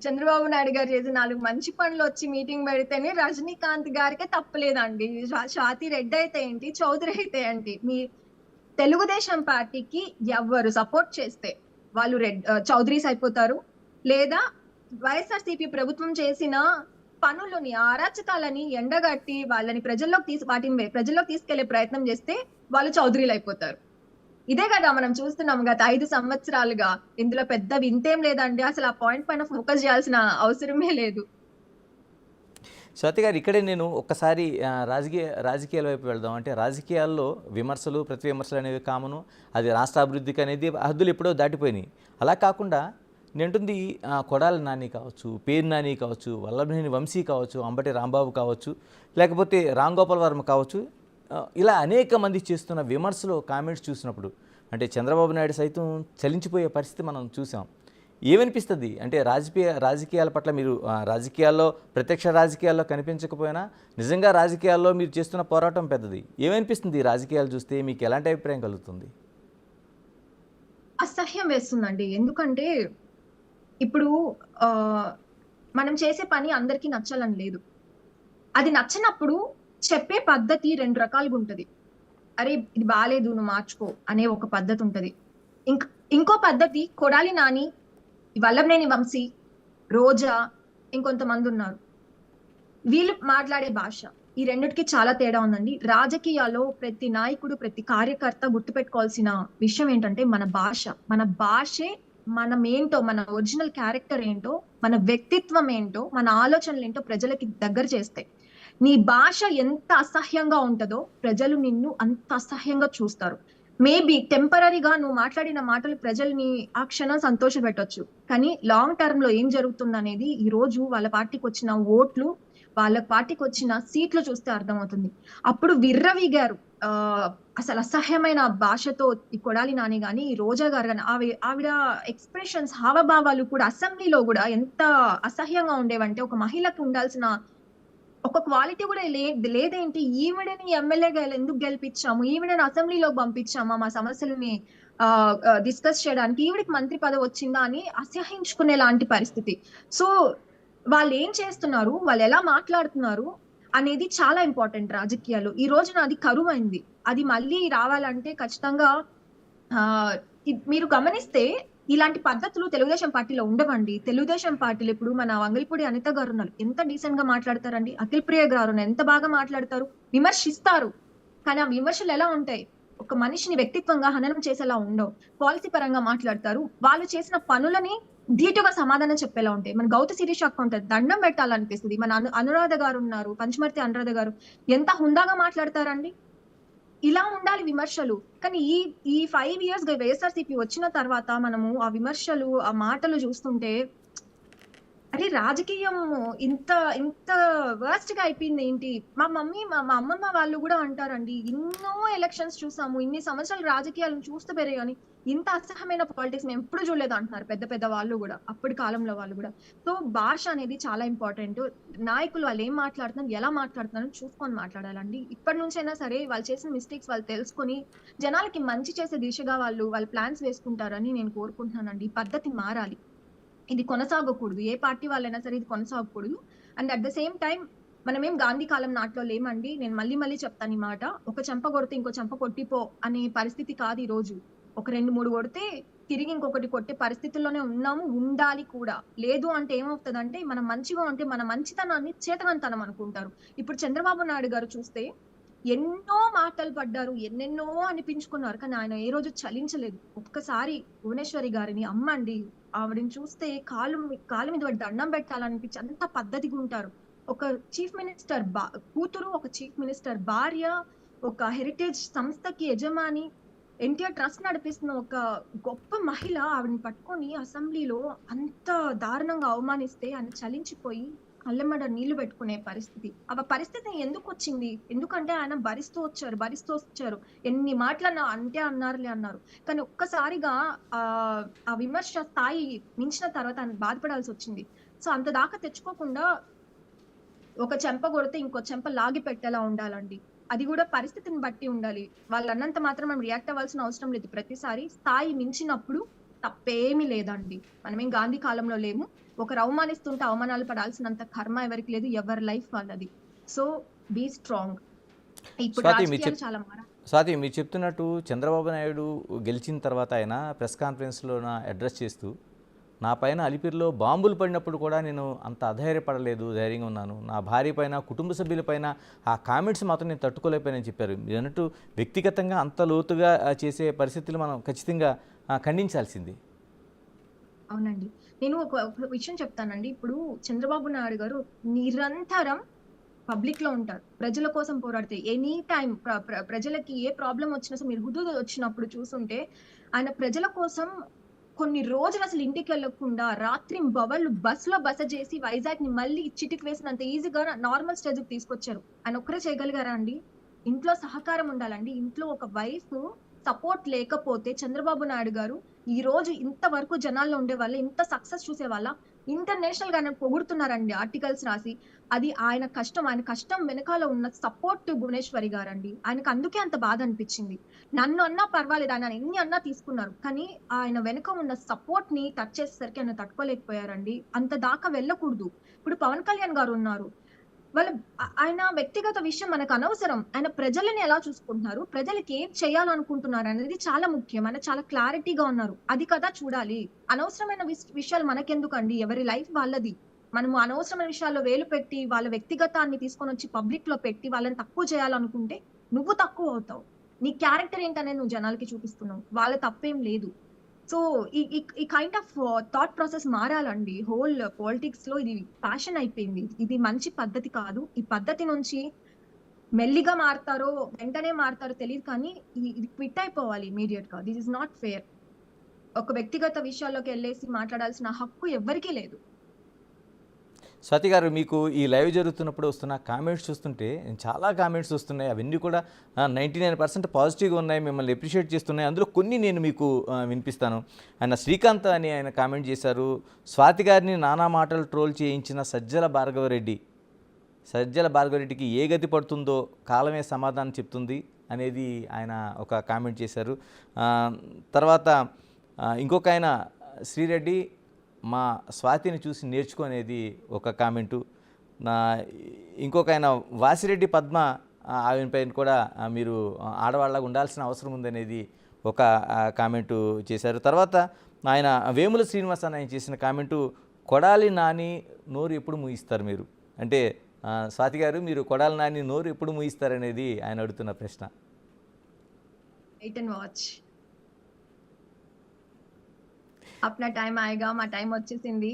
S2: చంద్రబాబు నాయుడు గారు చేసి 4 మంచి పనులు వచ్చి మీటింగ్ పెడితేనే రజనీకాంత్ గారికే తప్పలేదండి. స్వాతి రెడ్డి అయితే ఏంటి, చౌదరి అయితే ఏంటి? మీ తెలుగుదేశం పార్టీకి ఎవరు సపోర్ట్ చేస్తే వాళ్ళు చౌదరీస్ అయిపోతారు, లేదా వైఎస్ఆర్సీపీ ప్రభుత్వం చేసిన పనులని, అరాచకాలని ఎండగట్టి వాటిని ప్రజల్లోకి తీసుకెళ్లే ప్రయత్నం చేస్తే వాళ్ళు చౌదరీలు అయిపోతారు. ఇదే కదా మనం చూస్తున్నాం గత 5 సంవత్సరాలుగా. ఇందులో పెద్ద వింతేం లేదండి. అసలు ఆ పాయింట్ పైన ఫోకస్ చేయాల్సిన అవసరమే లేదు.
S1: స్వాతి గారు, ఇక్కడే నేను ఒక్కసారి రాజకీయాల వైపు వెళ్దాం. అంటే రాజకీయాల్లో విమర్శలు, ప్రతి విమర్శలు అనేవి కామను. అది రాష్ట్ర అభివృద్ధికి అనేది హద్దులు ఎప్పుడో దాటిపోయినాయి. అలా కాకుండా నేంటుంది కొడాలి నాని కావచ్చు, పేరు నాని కావచ్చు, వల్లభనేని వంశీ కావచ్చు, అంబటి రాంబాబు కావచ్చు, లేకపోతే రామ్ గోపాల్ వర్మ కావచ్చు, ఇలా అనేక మంది చేస్తున్న విమర్శలు, కామెంట్స్ చూసినప్పుడు అంటే చంద్రబాబు నాయుడు సైతం చలించిపోయే పరిస్థితి మనం చూసాం. ఏమనిపిస్తుంది అంటే రాజకీయాల పట్ల మీరు రాజకీయాల్లో, ప్రత్యక్ష రాజకీయాల్లో కనిపించకపోయినా నిజంగా రాజకీయాల్లో మీరు చేస్తున్న పోరాటం పెద్దది. ఏమనిపిస్తుంది రాజకీయాలు చూస్తే? మీకు ఎలాంటి అభిప్రాయం కలుగుతుంది?
S2: అసహ్యం వేస్తుందండి. ఎందుకంటే ఇప్పుడు మనం చేసే పని అందరికీ నచ్చాలని లేదు. అది నచ్చినప్పుడు చెప్పే పద్ధతి 2 రకాలుగా ఉంటది. అరే ఇది బాలేదు, నువ్వు మార్చుకో అనే ఒక పద్ధతి ఉంటది. ఇంకో పద్ధతి కొడాలి నాని, వల్లభనేని వంశీ, రోజా, ఇంకొంతమంది ఉన్నారు. వీళ్ళు మాట్లాడే భాష, ఈ రెండిటికి చాలా తేడా ఉందండి. రాజకీయాల్లో ప్రతి నాయకుడు, ప్రతి కార్యకర్త గుర్తుపెట్టుకోవాల్సిన విషయం ఏంటంటే మన భాషే మనమేంటో, మన ఒరిజినల్ క్యారెక్టర్ ఏంటో, మన వ్యక్తిత్వం ఏంటో, మన ఆలోచనలు ఏంటో ప్రజలకి దగ్గర చేస్తాయి. నీ భాష ఎంత అసహ్యంగా ఉంటుందో ప్రజలు నిన్ను అంత అసహ్యంగా చూస్తారు. మేబీ టెంపరీగా నువ్వు మాట్లాడిన మాటలు ప్రజల్ని ఆ క్షణం సంతోష పెట్టొచ్చు, కానీ లాంగ్ టర్మ్ లో ఏం జరుగుతుంది అనేది ఈ రోజు వాళ్ళ పార్టీకి వచ్చిన ఓట్లు, వాళ్ళ పార్టీకి వచ్చిన సీట్లు చూస్తే అర్థమవుతుంది. అప్పుడు విర్రవీగారు. అసలు అసహ్యమైన భాషతో ఈ కొడాలి నాని గాని, ఈ రోజా గారు గాని, ఆవిడ ఎక్స్ప్రెషన్స్, హావభావాలు కూడా అసెంబ్లీలో కూడా ఎంత అసహ్యంగా ఉండేవంటే, ఒక మహిళకు ఉండాల్సిన ఒక క్వాలిటీ కూడా లేదేంటి? ఈవిడని ఎమ్మెల్యేగా ఎందుకు గెలిపించాము, ఈవిడని అసెంబ్లీలోకి పంపించామా మా సమస్యలని డిస్కస్ చేయడానికి, ఈవిడికి మంత్రి పదవి వచ్చిందా అని అసహ్యించుకునే లాంటి పరిస్థితి. సో వాళ్ళు ఏం చేస్తున్నారు, వాళ్ళు ఎలా మాట్లాడుతున్నారు అనేది చాలా ఇంపార్టెంట్ రాజకీయాలు. ఈ రోజున అది కరువైంది. అది మళ్ళీ రావాలంటే ఖచ్చితంగా మీరు గమనిస్తే ఇలాంటి పద్ధతులు తెలుగుదేశం పార్టీలో ఉండవండి. తెలుగుదేశం పార్టీలు ఇప్పుడు మన వంగల్పూడి అనిత గారు ఉన్నారు, ఎంత డీసెంట్ గా మాట్లాడతారండి. అఖిల్ ప్రియ గారు ఎంత బాగా మాట్లాడతారు, విమర్శిస్తారు. కానీ ఆ విమర్శలు ఎలా ఉంటాయి, ఒక మనిషిని వ్యక్తిత్వంగా హననం చేసేలా ఉండవు. పాలసీ పరంగా మాట్లాడతారు. వాళ్ళు చేసిన పనులని ధీటుగా సమాధానం చెప్పేలా ఉంటాయి. మన గౌత శిరీష అక్క ఉంటుంది, దండం పెట్టాలనిపిస్తుంది. మన అనురాధ గారు ఉన్నారు, పంచమర్తి అనురాధ గారు, ఎంత హుందాగా మాట్లాడతారండి. ఇలా ఉండాలి విమర్శలు. కానీ ఈ 5 years గా వైఎస్ఆర్సీపీ వచ్చిన తర్వాత మనము ఆ విమర్శలు, ఆ మాటలు చూస్తుంటే అరే రాజకీయం ఇంత ఇంత వర్స్ట్ గా అయిపోయింది ఏంటి? మా అమ్మమ్మ వాళ్ళు కూడా అంటారండి, ఎన్నో ఎలక్షన్స్ చూసాము, ఇన్ని సంవత్సరాలు రాజకీయాలను చూస్తూ పెరిగాని ఇంత అసహ్యమైన పాలిటిక్స్ మేము ఎప్పుడు చూడలేదు అంటున్నారు పెద్ద పెద్ద వాళ్ళు కూడా, అప్పటి కాలంలో వాళ్ళు కూడా. సో భాష అనేది చాలా ఇంపార్టెంట్. నాయకులు వాళ్ళు ఏం మాట్లాడుతున్నారు, ఎలా మాట్లాడుతున్నారు చూసుకొని మాట్లాడాలండి. ఇప్పటి నుంచైనా సరే వాళ్ళు చేసిన మిస్టేక్స్ వాళ్ళు తెలుసుకొని జనాలకి మంచి చేసే దిశగా వాళ్ళ ప్లాన్స్ వేసుకుంటారని నేను కోరుకుంటున్నానండి. ఈ పద్ధతి మారాలి. ఇది కొనసాగకూడదు. ఏ పార్టీ వాళ్ళైనా సరే ఇది కొనసాగకూడదు. And at the same time మనమేం గాంధీ కాలం నాట్లో లేమండి. నేను మళ్ళీ మళ్ళీ చెప్తాను ఈ మాట. ఒక చెంప కొడితే ఇంకో చెంప కొట్టిపో అనే పరిస్థితి కాదు ఈ రోజు. ఒక 2, 3 కొడితే తిరిగి ఇంకొకటి కొట్టే పరిస్థితుల్లోనే ఉన్నాము. ఉండాలి కూడా. లేదు అంటే ఏమవుతదంటే మనం మంచిగా ఉంటే మన మంచితనాన్ని చేతకంతనం అనుకుంటారు. ఇప్పుడు చంద్రబాబు నాయుడు గారు చూస్తే ఎన్నో మాటలు పడ్డారు. ఎన్నెన్నో అనిపించుకున్నారు. కానీ ఆయన ఏ రోజు చలించలేదు. ఒక్కసారి భువనేశ్వరి గారిని అమ్మ అండి. ఆవిడని చూస్తే కాలు మీద పడి దండం పెట్టాలనిపించి అంత పద్ధతిగా ఉంటారు. ఒక చీఫ్ మినిస్టర్ కూతురు, ఒక చీఫ్ మినిస్టర్ భార్య, ఒక హెరిటేజ్ సంస్థకి యజమాని, ఎన్టీఆర్ ట్రస్ట్ నడిపిస్తున్న ఒక గొప్ప మహిళ ఆవిడని పట్టుకొని అసెంబ్లీలో అంత దారుణంగా అవమానిస్తే ఆయన చలించిపోయి కళ్ళెమ్మడ నీళ్లు పెట్టుకునే పరిస్థితి. ఆ పరిస్థితి ఎందుకు వచ్చింది? ఎందుకంటే ఆయన భరిస్తూ వచ్చారు. ఎన్ని మాటలన్నా అంటే అన్నారులే అన్నారు. కానీ ఒక్కసారిగా ఆ విమర్శ స్థాయి మించిన తర్వాత ఆయన బాధపడాల్సి వచ్చింది. సో అంత దాకా తెచ్చుకోకుండా ఒక చెంప కొడితే ఇంకో చెంప లాగి పెట్టేలా ఉండాలండి. అది కూడా పరిస్థితిని బట్టి ఉండాలి. వాళ్ళు అన్నంత మాత్రం మనం రియాక్ట్ అవ్వాల్సిన అవసరం లేదు. ప్రతిసారి స్థాయి మించినప్పుడు తప్పేమీ లేదండి. మనమేం గాంధీ కాలంలో లేము. ఒకరు అవమానిస్తుంటే అవమానాలు పడాల్సినంత కర్మ ఎవరికి లేదు. ఎవరి లైఫ్ వాళ్ళది. So be strong. ఇప్పుడు రాజకీయాలు చాలా
S1: స్వాతి మీరు చెప్తున్నట్టు చంద్రబాబు నాయుడు గెలిచిన తర్వాత ఆయన ప్రెస్ కాన్ఫరెన్స్లో అడ్రస్ చేస్తూ నా పైన అలిపిరిలో బాంబులు పడినప్పుడు కూడా నేను అంత అధైర్యపడలేదు, ధైర్యంగా ఉన్నాను. నా భార్య పైన, కుటుంబ సభ్యులపైన ఆ కామెంట్స్ మాత్రం నేను తట్టుకోలేకపోయానని చెప్పారు. మీరు అన్నట్టు వ్యక్తిగతంగా అంత లోతుగా చేసే పరిస్థితులు మనం ఖచ్చితంగా ఖండించాల్సింది.
S2: అవునండి. నేను ఒక విషయం చెప్తానండి. ఇప్పుడు చంద్రబాబు నాయుడు గారు నిరంతరం పబ్లిక్ లో ఉంటారు. ప్రజల కోసం పోరాడితే ఎనీ టైం ప్రజలకి ఏ ప్రాబ్లం వచ్చినా సరే, మీరు హుదూద్ వచ్చినప్పుడు చూసుంటే ఆయన ప్రజల కోసం కొన్ని రోజులు అసలు ఇంటికి వెళ్ళకుండా రాత్రి బవళ్ళు బస్సులో బస చేసి వైజాగ్ ని మళ్ళీ చిటికి వేసినంత ఈజీగా నార్మల్ స్టేజ్ కి తీసుకొచ్చారు. ఆయన ఒక్కరే చేయగలిగారా అండి? ఇంట్లో సహకారం ఉండాలండి. ఇంట్లో ఒక వైఫ్ సపోర్ట్ లేకపోతే చంద్రబాబు నాయుడు గారు ఈ రోజు ఇంతవరకు జనాల్లో ఉండే వాళ్ళ, ఇంత సక్సెస్ చూసే వాళ్ళ, ఇంటర్నేషనల్ గా పొగుడుతున్నారండి ఆర్టికల్స్ రాసి. అది ఆయన కష్టం వెనకాల ఉన్న సపోర్ట్ భువనేశ్వరి గారండి. ఆయనకు అందుకే అంత బాధ అనిపించింది. నన్ను అన్నా పర్వాలేదు, ఆయన ఎన్ని అన్నా తీసుకున్నారు. కానీ ఆయన వెనుక ఉన్న సపోర్ట్ ని టచ్ చేసేసరికి ఆయన తట్టుకోలేకపోయారండి. అంత దాకా వెళ్ళకూడదు. ఇప్పుడు పవన్ కళ్యాణ్ గారు ఉన్నారు. ఆయన వ్యక్తిగత విషయం మనకు అనవసరం. ఆయన ప్రజలని ఎలా చూసుకుంటున్నారు, ప్రజలకి ఏం చేయాలనుకుంటున్నారు అనేది చాలా ముఖ్యం. ఆయన చాలా క్లారిటీగా ఉన్నారు. అది కదా చూడాలి. అనవసరమైన విషయాలు మనకెందుకండి? ఎవరి లైఫ్ వాళ్ళది. మనము అనవసరమైన విషయాల్లో వేలు పెట్టి వాళ్ళ వ్యక్తిగతాన్ని తీసుకొని వచ్చి పబ్లిక్ లో పెట్టి వాళ్ళని తక్కువ చేయాలనుకుంటే నువ్వు తక్కువ అవుతావు. నీ క్యారెక్టర్ ఏంటనేది నువ్వు జనాలకి చూపిస్తున్నావు. వాళ్ళ తప్పేం లేదు. సో ఈ కైండ్ ఆఫ్ థాట్ ప్రాసెస్ మారాలండి. హోల్ పాలిటిక్స్ లో ఇది ప్యాషన్ అయిపోయింది. ఇది మంచి పద్ధతి కాదు. ఈ పద్ధతి నుంచి మెల్లిగా మారుతారో వెంటనే మారుతారో తెలియదు, కానీ ఇది క్విట్ అయిపోవాలి ఇమీడియట్ గా. This is not fair. ఒక వ్యక్తిగత విషయాల్లోకి వెళ్ళేసి మాట్లాడాల్సిన హక్కు ఎవ్వరికీ లేదు.
S1: స్వాతి గారు, మీకు ఈ లైవ్ జరుగుతున్నప్పుడు వస్తున్న కామెంట్స్ చూస్తుంటే చాలా కామెంట్స్ వస్తున్నాయి. అవన్నీ కూడా 99% పాజిటివ్గా ఉన్నాయి, మిమ్మల్ని అప్రిషియేట్ చేస్తున్నాయి. అందులో కొన్ని నేను మీకు వినిపిస్తాను. ఆయన శ్రీకాంత్ అని ఆయన కామెంట్ చేశారు. స్వాతి గారిని నానా మాటలు ట్రోల్ చేయించిన సజ్జల భార్గవరెడ్డికి ఏ గతి పడుతుందో కాలమే సమాధానం చెప్తుంది అనేది ఆయన ఒక కామెంట్ చేశారు. తర్వాత ఇంకొక ఆయన శ్రీరెడ్డి మా స్వాతిని చూసి నేర్చుకో అనేది ఒక కామెంటు. ఇంకొక ఆయన వాసిరెడ్డి పద్మ, ఆమె పైన కూడా మీరు ఆడవాళ్ళగా ఉండాల్సిన అవసరం ఉందనేది ఒక కామెంటు చేశారు. తర్వాత ఆయన వేముల శ్రీనివాస్ అని ఆయన చేసిన కామెంటు, కొడాలి నాని నోరు ఎప్పుడు ముగిస్తారు మీరు అంటే, స్వాతి గారు మీరు కొడాలి నాని నోరు ఎప్పుడు ముగిస్తారనేది ఆయన అడుగుతున్న ప్రశ్న.
S2: Wait and watch. అప్నా టైం ఆయేగా, మా టైం వచ్చేసింది.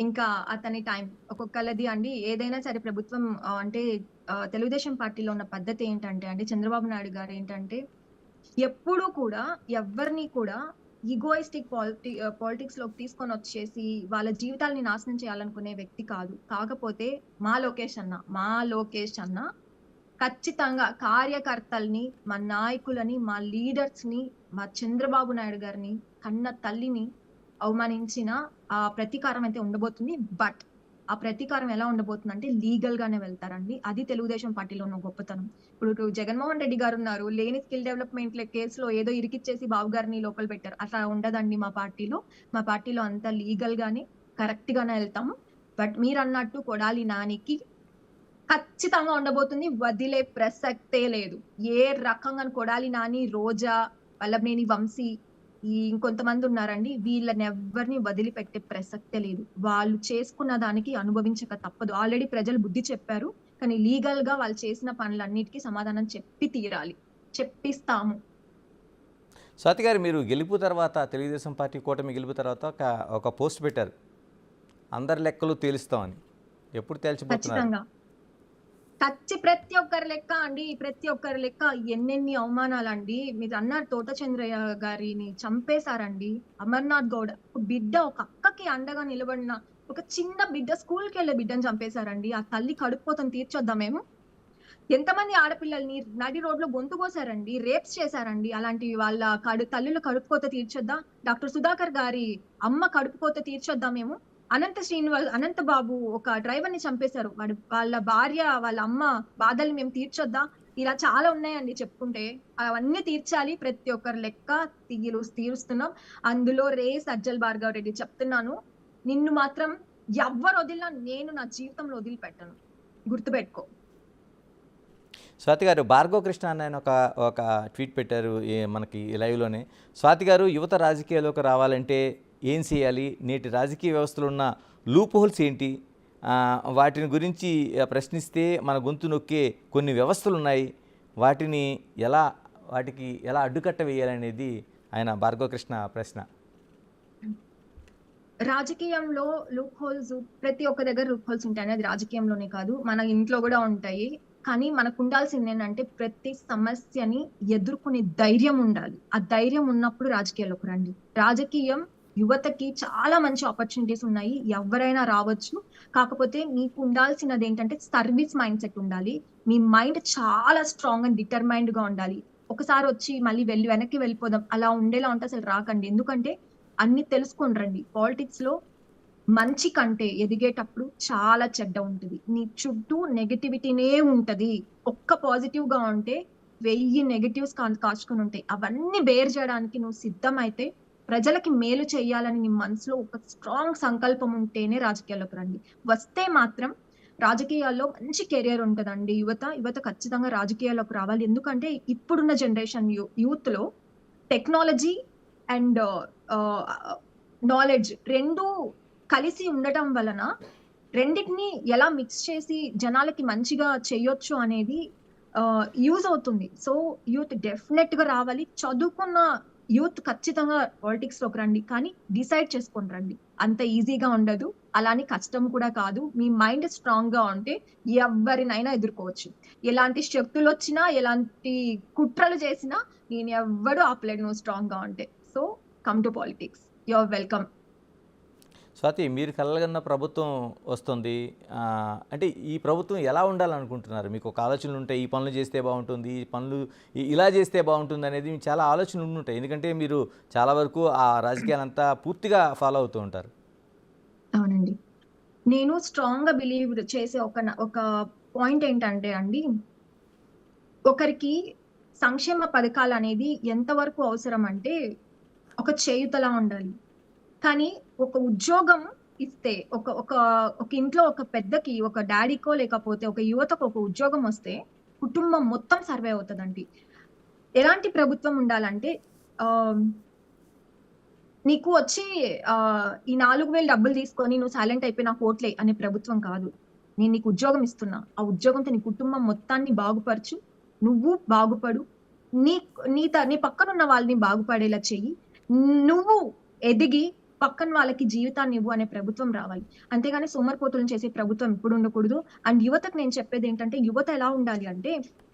S2: ఇంకా అతని టైం ఒక్కొక్కళ్ళది అండి. ఏదైనా సరే ప్రభుత్వం అంటే తెలుగుదేశం పార్టీలో ఉన్న పద్ధతి ఏంటంటే అండి, చంద్రబాబు నాయుడు గారు ఏంటంటే ఎప్పుడూ కూడా ఎవరిని కూడా ఈగోయిస్టిక్ పాలిటిక్స్ లోకి తీసుకొని వచ్చేసి వాళ్ళ జీవితాలని నాశనం చేయాలనుకునే వ్యక్తి కాదు. కాకపోతే మా లోకేష్ అన్న ఖచ్చితంగా కార్యకర్తల్ని, మా నాయకులని, మా లీడర్స్‌ని, మా చంద్రబాబు నాయుడు గారిని, కన్న తల్లిని అవమానించిన ఆ ప్రతీకారం అయితే ఉండబోతుంది. బట్ ఆ ప్రతీకారం ఎలా ఉండబోతుందంటే లీగల్ గానే వెళ్తారండి. అది తెలుగుదేశం పార్టీలో ఉన్న గొప్పతనం. ఇప్పుడు జగన్మోహన్ రెడ్డి గారున్నారు. లేని స్కిల్ డెవలప్‌మెంట్‌ల కేసులో ఏదో ఇరికిచ్చేసి బాబు గారిని లోపల పెట్టారు. అట్లా ఉండదండి మా పార్టీలో. మా పార్టీలో అంతా లీగల్ గానే, కరెక్ట్ గానే ఎళ్తాము. బట్ మీరన్నట్టు కొడాలి నానికి ఖచ్చితంగా ఉండబోతుంది. వదిలే ప్రసక్తే లేదు. ఏ రకంగాను కొడాలి నాని, రోజా, వల్లభనేని వంశీ ఇంకొంతమంది ఉన్నారండి. వీళ్ళనెవ్వరిని వదిలిపెట్టే ప్రసక్తే లేదు. వాళ్ళు చేసుకున్న దానికి అనుభవించక తప్పదు. ఆల్రెడీ ప్రజలు బుద్ధి చెప్పారు. కానీ లీగల్‌గా వాళ్ళు చేసిన పనులన్నిటికి సమాధానం చెప్పి తీరాలి. చెప్పిస్తాము.
S1: స్వాతి గారు, మీరు గెలుపు తర్వాత తెలుగుదేశం పార్టీ కూటమి గెలుపు తర్వాత ఒక పోస్ట్ పెట్టారు, అందరి లెక్కలు తేలుస్తామని. ఎప్పుడు తేల్చబోతున్నారు?
S2: ఖచ్చితంగా. ప్రతి ఒక్కరి లెక్క అండి. ప్రతి ఒక్కరి లెక్క ఎన్నెన్ని అవమానాలండి. మీరన్నారు తోట చంద్రయ్య గారిని చంపేశారండి. అమర్నాథ్ గౌడ్ బిడ్డ, ఒక అక్కకి అండగా నిలబడిన ఒక చిన్న బిడ్డ, స్కూల్‌కెళ్ళే బిడ్డని చంపేశారండి. ఆ తల్లి కడుపుకోతను తీర్చొద్దా మేము? ఎంతమంది ఆడపిల్లల్ని నడి రోడ్‌లో గొంతు కోసారండి. రేప్స్ చేశారండి. అలాంటి వాళ్ళ తల్లుల కడుపు కోత తీర్చొద్దా? డాక్టర్ సుధాకర్ గారి అమ్మ కడుపు కోత తీర్చొద్దా మేము? అనంత బాబు ఒక డ్రైవర్‌ని చంపేశారు. వాళ్ళ భార్య, వాళ్ళ అమ్మ బాధల్ని మేము తీర్చొద్దా? ఇలా చాలా ఉన్నాయండి చెప్పుకుంటే. అవన్నీ తీర్చాలి. ప్రతి ఒక్కరి లెక్క తీరుస్తున్నాం. అందులో సజ్జల భార్గవరెడ్డి చెప్తున్నాను. నిన్ను మాత్రం ఎవ్వరు వదిలినా నేను నా జీవితంలో వదిలిపెట్టను. గుర్తుపెట్టుకో.
S1: స్వాతి గారు, భార్గవ కృష్ణ అన్న ఆయన ఒక ట్వీట్ పెట్టారు మనకి లైవ్లోనే. స్వాతి గారు, యువత రాజకీయాల్లోకి రావాలంటే ఏం చేయాలి? నేటి రాజకీయ వ్యవస్థలో ఉన్న లూప్ హోల్స్ ఏంటి? వాటిని గురించి ప్రశ్నిస్తే మన గొంతు నొక్కే కొన్ని వ్యవస్థలు ఉన్నాయి. వాటికి ఎలా అడ్డుకట్ట వేయాలనేది ఆయన భార్గవ కృష్ణ ప్రశ్న.
S2: రాజకీయంలో లూప్ హోల్స్, ప్రతి ఒక్క దగ్గర లూప్ హోల్స్ ఉంటాయి. అది రాజకీయంలోనే కాదు, మన ఇంట్లో కూడా ఉంటాయి. కానీ మనకు ఉండాల్సింది ఏంటంటే ప్రతి సమస్యని ఎదుర్కొనే ధైర్యం ఉండాలి. ఆ ధైర్యం ఉన్నప్పుడు రాజకీయాల్లోకి రండి. రాజకీయం యువతకి చాలా మంచి ఆపర్చునిటీస్ ఉన్నాయి. ఎవరైనా రావచ్చు. కాకపోతే మీకు ఉండాల్సినది ఏంటంటే సర్వీస్ మైండ్ సెట్ ఉండాలి. మీ మైండ్ చాలా స్ట్రాంగ్ అండ్ డిటర్మైన్డ్ గా ఉండాలి. ఒకసారి వచ్చి మళ్ళీ వెనక్కి వెళ్ళిపోదాం అలా ఉండేలా ఉంటే అసలు రాకండి. ఎందుకంటే అన్ని తెలుసుకొని రండి. పాలిటిక్స్ లో మంచి కంటే ఎదిగేటప్పుడు చాలా చెడ్డ ఉంటది. నీ చుట్టూ నెగటివిటీనే ఉంటది. ఒక్క పాజిటివ్ గా ఉంటే 1000 నెగటివ్స్ కాచుకొని ఉంటాయి. అవన్నీ బేర్ చేయడానికి నువ్వు సిద్ధమైతే, ప్రజలకి మేలు చేయాలని నీ మనసులో ఒక స్ట్రాంగ్ సంకల్పం ఉంటేనే రాజకీయాల్లోకి రండి. వస్తే మాత్రం రాజకీయాల్లో మంచి కెరియర్ ఉంటదండి. యువత ఖచ్చితంగా రాజకీయాల్లోకి రావాలి. ఎందుకంటే ఇప్పుడున్న జనరేషన్ యూత్ లో టెక్నాలజీ అండ్ నాలెడ్జ్ రెండు కలిసి ఉండటం వలన రెండిటిని ఎలా మిక్స్ చేసి జనాలకి మంచిగా చేయొచ్చు అనేది యూజ్ అవుతుంది. సో యూత్ డెఫినెట్ గా రావాలి. చదువుకున్న యూత్ ఖచ్చితంగా పాలిటిక్స్ లోకి రండి. కానీ డిసైడ్ చేసుకొని రండి. అంత ఈజీగా ఉండదు. అలాని కష్టం కూడా కాదు. మీ మైండ్ స్ట్రాంగ్ గా ఉంటే ఎవరినైనా ఎదుర్కోవచ్చు. ఎలాంటి శక్తులు వచ్చినా, ఎలాంటి కుట్రలు చేసినా నేను ఎవ్వడు ఆపలేడు నువ్వు స్ట్రాంగ్ గా ఉంటే. So come to politics. You are welcome.
S1: Swathi, మీరు కలగన్న ప్రభుత్వం వస్తుంది. అంటే ఈ ప్రభుత్వం ఎలా ఉండాలనుకుంటున్నారు? మీకు ఒక ఆలోచనలు ఉంటాయి, ఈ పనులు చేస్తే బాగుంటుంది, ఈ పనులు ఇలా చేస్తే బాగుంటుంది అనేది మీకు చాలా ఆలోచనలు ఉంటాయి. ఎందుకంటే మీరు చాలా వరకు ఆ రాజకీయాలంతా పూర్తిగా ఫాలో అవుతూ ఉంటారు.
S2: అవునండి. నేను స్ట్రాంగ్ గా బిలీవ్ చేసే ఒక పాయింట్ ఏంటంటే అండి, ఒకరికి సంక్షేమ పథకాలు అనేది ఎంతవరకు అవసరం అంటే ఒక చేయుతలా ఉండాలి. కానీ ఒక ఉద్యోగం ఇస్తే, ఒక ఒక ఒక ఇంట్లో ఒక పెద్దకి, ఒక డాడీకో లేకపోతే ఒక యువతకు ఒక ఉద్యోగం వస్తే కుటుంబం మొత్తం సర్వే అవుతుందండి. ఎలాంటి ప్రభుత్వం ఉండాలంటే నీకు వచ్చి ఈ 4000 డబ్బులు తీసుకొని నువ్వు సైలెంట్ అయిపోయి నాకు ఓట్లే అనే ప్రభుత్వం కాదు. నేను నీకు ఉద్యోగం ఇస్తున్నా. ఆ ఉద్యోగంతో నీ కుటుంబం మొత్తాన్ని బాగుపరచు. నువ్వు బాగుపడు. నీ నీ పక్కనున్న వాళ్ళని బాగుపడేలా చెయ్యి. నువ్వు ఎదిగి పక్కన వాళ్ళకి జీవితాన్ని ఇవ్వు అనే ప్రభుత్వం రావాలి. అంతేగాని సోమరిపోతులను చేసే ప్రభుత్వం ఎప్పుడు ఉండకూడదు. అండ్ యువతకు నేను చెప్పేది ఏంటంటే, యువత ఎలా ఉండాలి అంటే,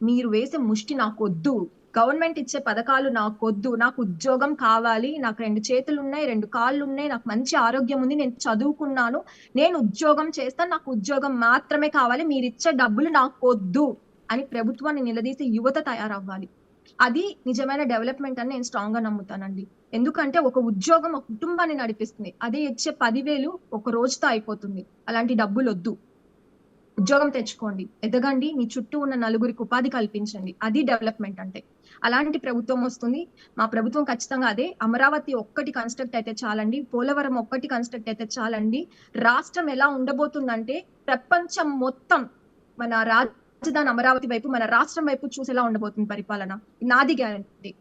S2: మీరు వేసే ముష్టి నాకొద్దు, గవర్నమెంట్ ఇచ్చే పథకాలు నాకొద్దు, నాకు ఉద్యోగం కావాలి, నాకు 2 చేతులు ఉన్నాయి, 2 కాళ్ళు ఉన్నాయి, నాకు మంచి ఆరోగ్యం ఉంది, నేను చదువుకున్నాను, నేను ఉద్యోగం చేస్తాను, నాకు ఉద్యోగం మాత్రమే కావాలి, మీరు ఇచ్చే డబ్బులు నాకొద్దు అని ప్రభుత్వాన్ని నిలదీసే యువత తయారవ్వాలి. అది నిజమైన డెవలప్‌మెంట్ అని నేను స్ట్రాంగ్‌గా నమ్ముతానండి. ఎందుకంటే ఒక ఉద్యోగం ఒక కుటుంబాన్ని నడిపిస్తుంది. అదే ఇచ్చే 10,000 ఒక రోజుతో అయిపోతుంది. అలాంటి డబ్బులొద్దు. ఉద్యోగం తెచ్చుకోండి, ఎదగండి, మీ చుట్టూ ఉన్న నలుగురికి ఉపాధి కల్పించండి. అది డెవలప్‌మెంట్ అంటే. అలాంటి ప్రభుత్వం వస్తుంది. మా ప్రభుత్వం ఖచ్చితంగా అదే. అమరావతి ఒక్కటి కన్‌స్ట్రక్ట్ అయితే చాలండి. పోలవరం ఒక్కటి కన్‌స్ట్రక్ట్ అయితే చాలండి. రాష్ట్రం ఎలా ఉండబోతుందంటే ప్రపంచం మొత్తం మన రాజధాని అమరావతి వైపు, మన రాష్ట్రం వైపు చూసేలా ఉండబోతుంది పరిపాలన. నాది గ్యారంటీ.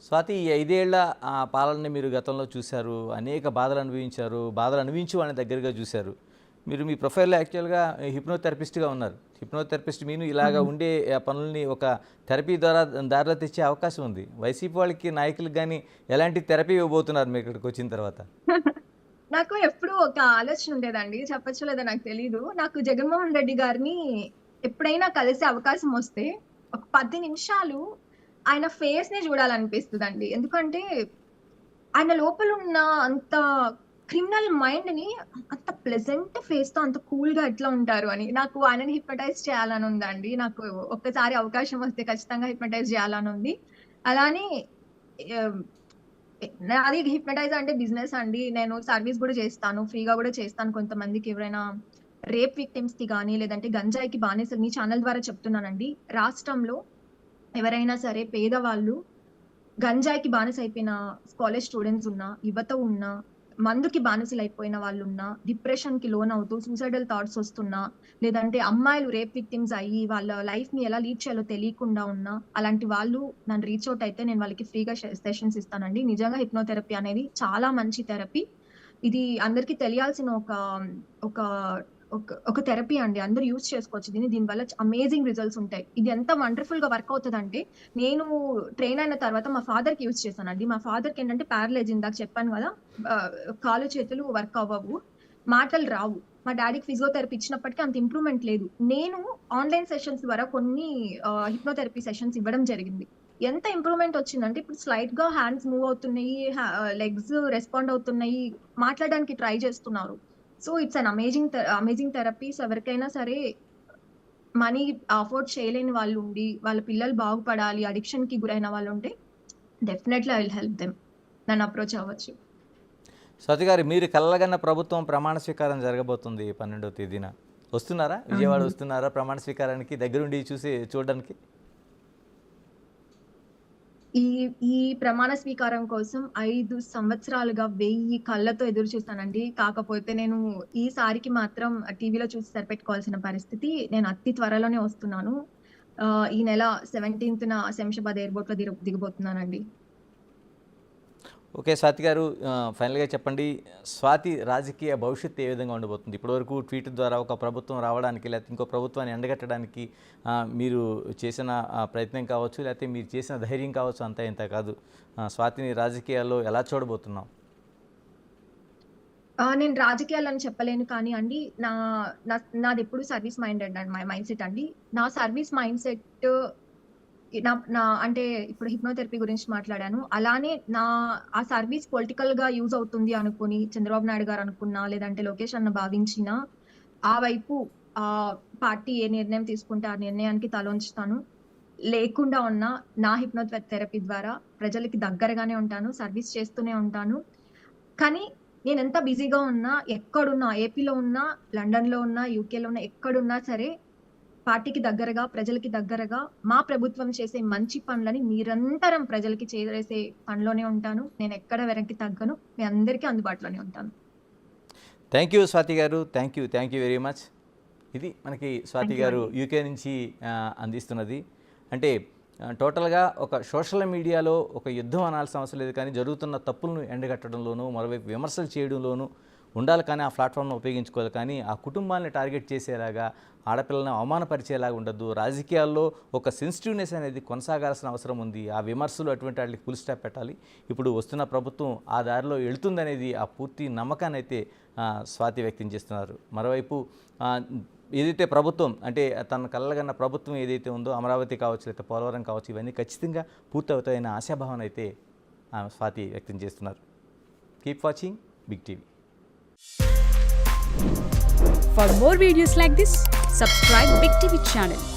S1: స్వాతి, ఈ 5 ఏళ్ల పాలనని మీరు గతంలో చూశారు. అనేక బాధలు అనుభవించారు. బాధలు అనుభవించి వాళ్ళని దగ్గరగా చూశారు. మీరు మీ ప్రొఫైల్లో యాక్చువల్గా హిప్నోథెరపిస్ట్గా ఉన్నారు. హిప్నోథెరపిస్ట్ మీను ఇలాగా ఉండే పనుల్ని ఒక థెరపీ ద్వారా దారిలో తెచ్చే అవకాశం ఉంది. వైసీపీ వాళ్ళకి నాయకులకు కానీ ఎలాంటి థెరపీ ఇవ్వబోతున్నారు మీరు ఇక్కడికి వచ్చిన తర్వాత?
S2: నాకు ఎప్పుడూ ఒక ఆలోచన ఉండేదండి. చెప్పచ్చో లేదో నాకు తెలీదు. నాకు జగన్మోహన్ రెడ్డి గారిని ఎప్పుడైనా కలిసే అవకాశం వస్తే ఒక 10 నిమిషాలు ఆయన ఫేస్‌ని చూడాలనిపిస్తదండి. ఎందుకంటే ఆయన లోపల ఉన్న అంత క్రిమినల్ మైండ్‌ని అంత ప్లెజెంట్ ఫేస్‌తో అంత కూల్‌గా ఎట్లా ఉంటారు అని. నాకు ఆయనని హిప్నటైజ్ చేయాలని ఉందండి. నాకు ఒక్కసారి అవకాశం వస్తే ఖచ్చితంగా హిప్నటైజ్ చేయాలని ఉంది. అలానే ఆహ్, నాది హిప్నటైజ్ అంటే బిజినెస్ అండి. నేను సర్వీస్ గూడా చేస్తాను. ఫ్రీగా గూడా చేస్తాను కొంతమందికి. ఎవరైనా రేప్ విక్టిమ్స్‌కి గానీ, లేదంటే గంజాయికి బానిసలు మీ ఛానల్ ద్వారా చెప్తున్నానండి. రాష్ట్రంలో ఎవరైనా సరే పేదవాళ్ళు గంజాయికి బానిసైపోయిన కాలేజ్ స్టూడెంట్స్ ఉన్నా, యువత ఉన్నా, మందుకి బానిసలైపోయిన వాళ్ళున్నా, డిప్రెషన్‌కి లోనవుతూ సూసైడల్ థాట్స్ వస్తున్నా, లేదంటే అమ్మాయిలు రేప్ విక్టిమ్స్ అయ్యి వాళ్ళ లైఫ్‌ని ఎలా లీడ్ చేయాలో తెలియకుండా ఉన్నా, అలాంటి వాళ్ళు నన్ను రీచ్ ఔట్ అయితే నేను వాళ్ళకి ఫ్రీగా సెషన్స్ ఇస్తానండి. నిజంగా హిప్నోథెరపీ అనేది చాలా మంచి థెరపీ. ఇది అందరికీ తెలియాల్సిన ఒక ఒక థెరపీ అండి. అందరూ యూజ్ చేసుకోవచ్చు దీన్ని. దీనివల్ల అమేజింగ్ రిజల్ట్స్ ఉంటాయి. ఇది ఎంత వండర్‌ఫుల్‌గా వర్క్ అవుతదంటే, నేను ట్రైన్ అయిన తర్వాత మా ఫాదర్‌కి యూజ్ చేశానండి. మా ఫాదర్‌కి ఏంటంటే ప్యారలైజ్ ఇందాక చెప్పాను గదా! కాళ్ళు చేతులు వర్క్ అవ్వవు. మాటలు రావు. మా డ్యాడీకి ఫిజియోథెరపీ ఇచ్చినప్పటికి అంత ఇంప్రూవ్‌మెంట్ లేదు. నేను ఆన్‌లైన్ సెషన్స్ ద్వారా కొన్ని హిప్నోథెరపీ సెషన్స్ ఇవ్వడం జరిగింది. ఎంత ఇంప్రూవ్‌మెంట్ వచ్చిందంటే ఇప్పుడు స్లైట్‌గా హ్యాండ్స్ మూవ్ అవుతున్నాయి. లెగ్స్ రెస్పాండ్ అవుతున్నాయి. మాట్లాడడానికి ట్రై చేస్తున్నారు. So, it's an amazing therapies. ఎవరికైనా సరే మనీ అఫోర్డ్ చేయలేని వాళ్ళుండి, వాళ్ళ పిల్లలు బాగుపడాలి, అడిక్షన్‌కి గురైన వాళ్ళుంటే డెఫినైట్‌లీ ఐ విల్ హెల్ప్ దెమ్. నన్ను అప్రోచ్ అవ్వచ్చు.
S1: స్వాతి గారు, మీరు కలలుగన్న ప్రభుత్వం ప్రమాణ స్వీకారం జరగబోతుంది 12వ తేదీన. వస్తున్నారా? విజయవాడ వస్తున్నారా ప్రమాణ స్వీకారానికి దగ్గరుండి చూడడానికి?
S2: ఈ ప్రమాణ స్వీకారం కోసం 5 సంవత్సరాలుగా 1000 కళ్ళతో ఎదురు చూసానండి. కాకపోతే నేను ఈసారికి మాత్రం టీవీలో చూసి సరిపెట్టుకోవాల్సిన పరిస్థితి. నేను అతి త్వరలోనే వస్తున్నాను. ఈ నెల 17న శంషాబాద్ ఎయిర్‌పోర్ట్‌లో దిగబోతున్నానండి.
S1: ఓకే స్వాతి గారు, ఫైనల్గా చెప్పండి, స్వాతి రాజకీయ భవిష్యత్తు ఏ విధంగా ఉండబోతుంది? ఇప్పటివరకు ట్వీట్ ద్వారా ఒక ప్రభుత్వం రావడానికి, లేకపోతే ఇంకో ప్రభుత్వాన్ని ఎండగట్టడానికి మీరు చేసిన ప్రయత్నం కావచ్చు, లేకపోతే మీరు చేసిన ధైర్యం కావచ్చు, అంతా ఇంత కాదు. స్వాతిని రాజకీయాల్లో ఎలా చూడబోతున్నాం?
S2: నేను రాజకీయాలని చెప్పలేను కానీ అండి, నాదెప్పుడు సర్వీస్ మైండెడ్ అండి. మైండ్ సెట్ అండి. నా సర్వీస్ మైండ్ సెట్ నా అంటే ఇప్పుడు హిప్నోథెరపీ గురించి మాట్లాడాను. అలానే ఆ సర్వీస్ పొలిటికల్‌గా యూజ్ అవుతుంది అనుకుని చంద్రబాబు నాయుడు గారు అనుకున్నా, లేదంటే లోకేష్ అన్న భావించినా, ఆ వైపు పార్టీ ఏ నిర్ణయం తీసుకుంటే ఆ నిర్ణయానికి తలొంచుతాను. లేకుండా ఉన్నా నా హిప్నోథెరపీ ద్వారా ప్రజలకి దగ్గరగానే ఉంటాను. సర్వీస్ చేస్తూనే ఉంటాను. కానీ నేనెంత బిజీగా ఉన్నా, ఎక్కడున్నా, ఏపీలో ఉన్నా, లండన్‌లో ఉన్నా, యూకేలో ఉన్నా, ఎక్కడున్నా సరే పార్టీకి దగ్గరగా, ప్రజలకి దగ్గరగా మా ప్రభుత్వం చేసే మంచి పనులని నిరంతరం ప్రజలకి చేరేసే పనిలోనే ఉంటాను. నేనెక్కడ వెనక్కి తగ్గను. మీ అందరికీ అందుబాటులోనే ఉంటాను.
S1: థ్యాంక్ యూ స్వాతి గారు. Thank you very much. ఇది మనకి స్వాతి గారు యూకే నుంచి అందిస్తున్నది. అంటే టోటల్గా ఒక సోషల్ మీడియాలో ఒక యుద్ధం అనాల్సిన అవసరం లేదు, కానీ జరుగుతున్న తప్పులను ఎండగట్టడంలోనూ, మరోవైపు విమర్శలు చేయడంలోనూ ఉండాలి, కానీ ఆ ప్లాట్ఫామ్ను ఉపయోగించుకోవాలి. కానీ ఆ కుటుంబాన్ని టార్గెట్ చేసేలాగా, ఆడపిల్లలను అవమానపరిచేలాగా ఉండద్దు. రాజకీయాల్లో ఒక సెన్సిటివ్నెస్ అనేది కొనసాగాల్సిన అవసరం ఉంది. ఆ విమర్శలు అటువంటి వాటికి ఫుల్ స్టాప్ పెట్టాలి. ఇప్పుడు వస్తున్న ప్రభుత్వం ఆ దారిలో వెళుతుందనేది ఆ పూర్తి నమ్మకాన్ని అయితే స్వాతి వ్యక్తం చేస్తున్నారు. మరోవైపు ఏదైతే ప్రభుత్వం అంటే తన కలలుగన్న ప్రభుత్వం ఏదైతే ఉందో, అమరావతి కావచ్చు, లేకపోతే పోలవరం కావచ్చు, ఇవన్నీ ఖచ్చితంగా పూర్తవుతాయన్న ఆశాభావన అయితే స్వాతి వ్యక్తం చేస్తున్నారు. Keep watching Big TV.
S3: For more videos like this, Subscribe Big TV channel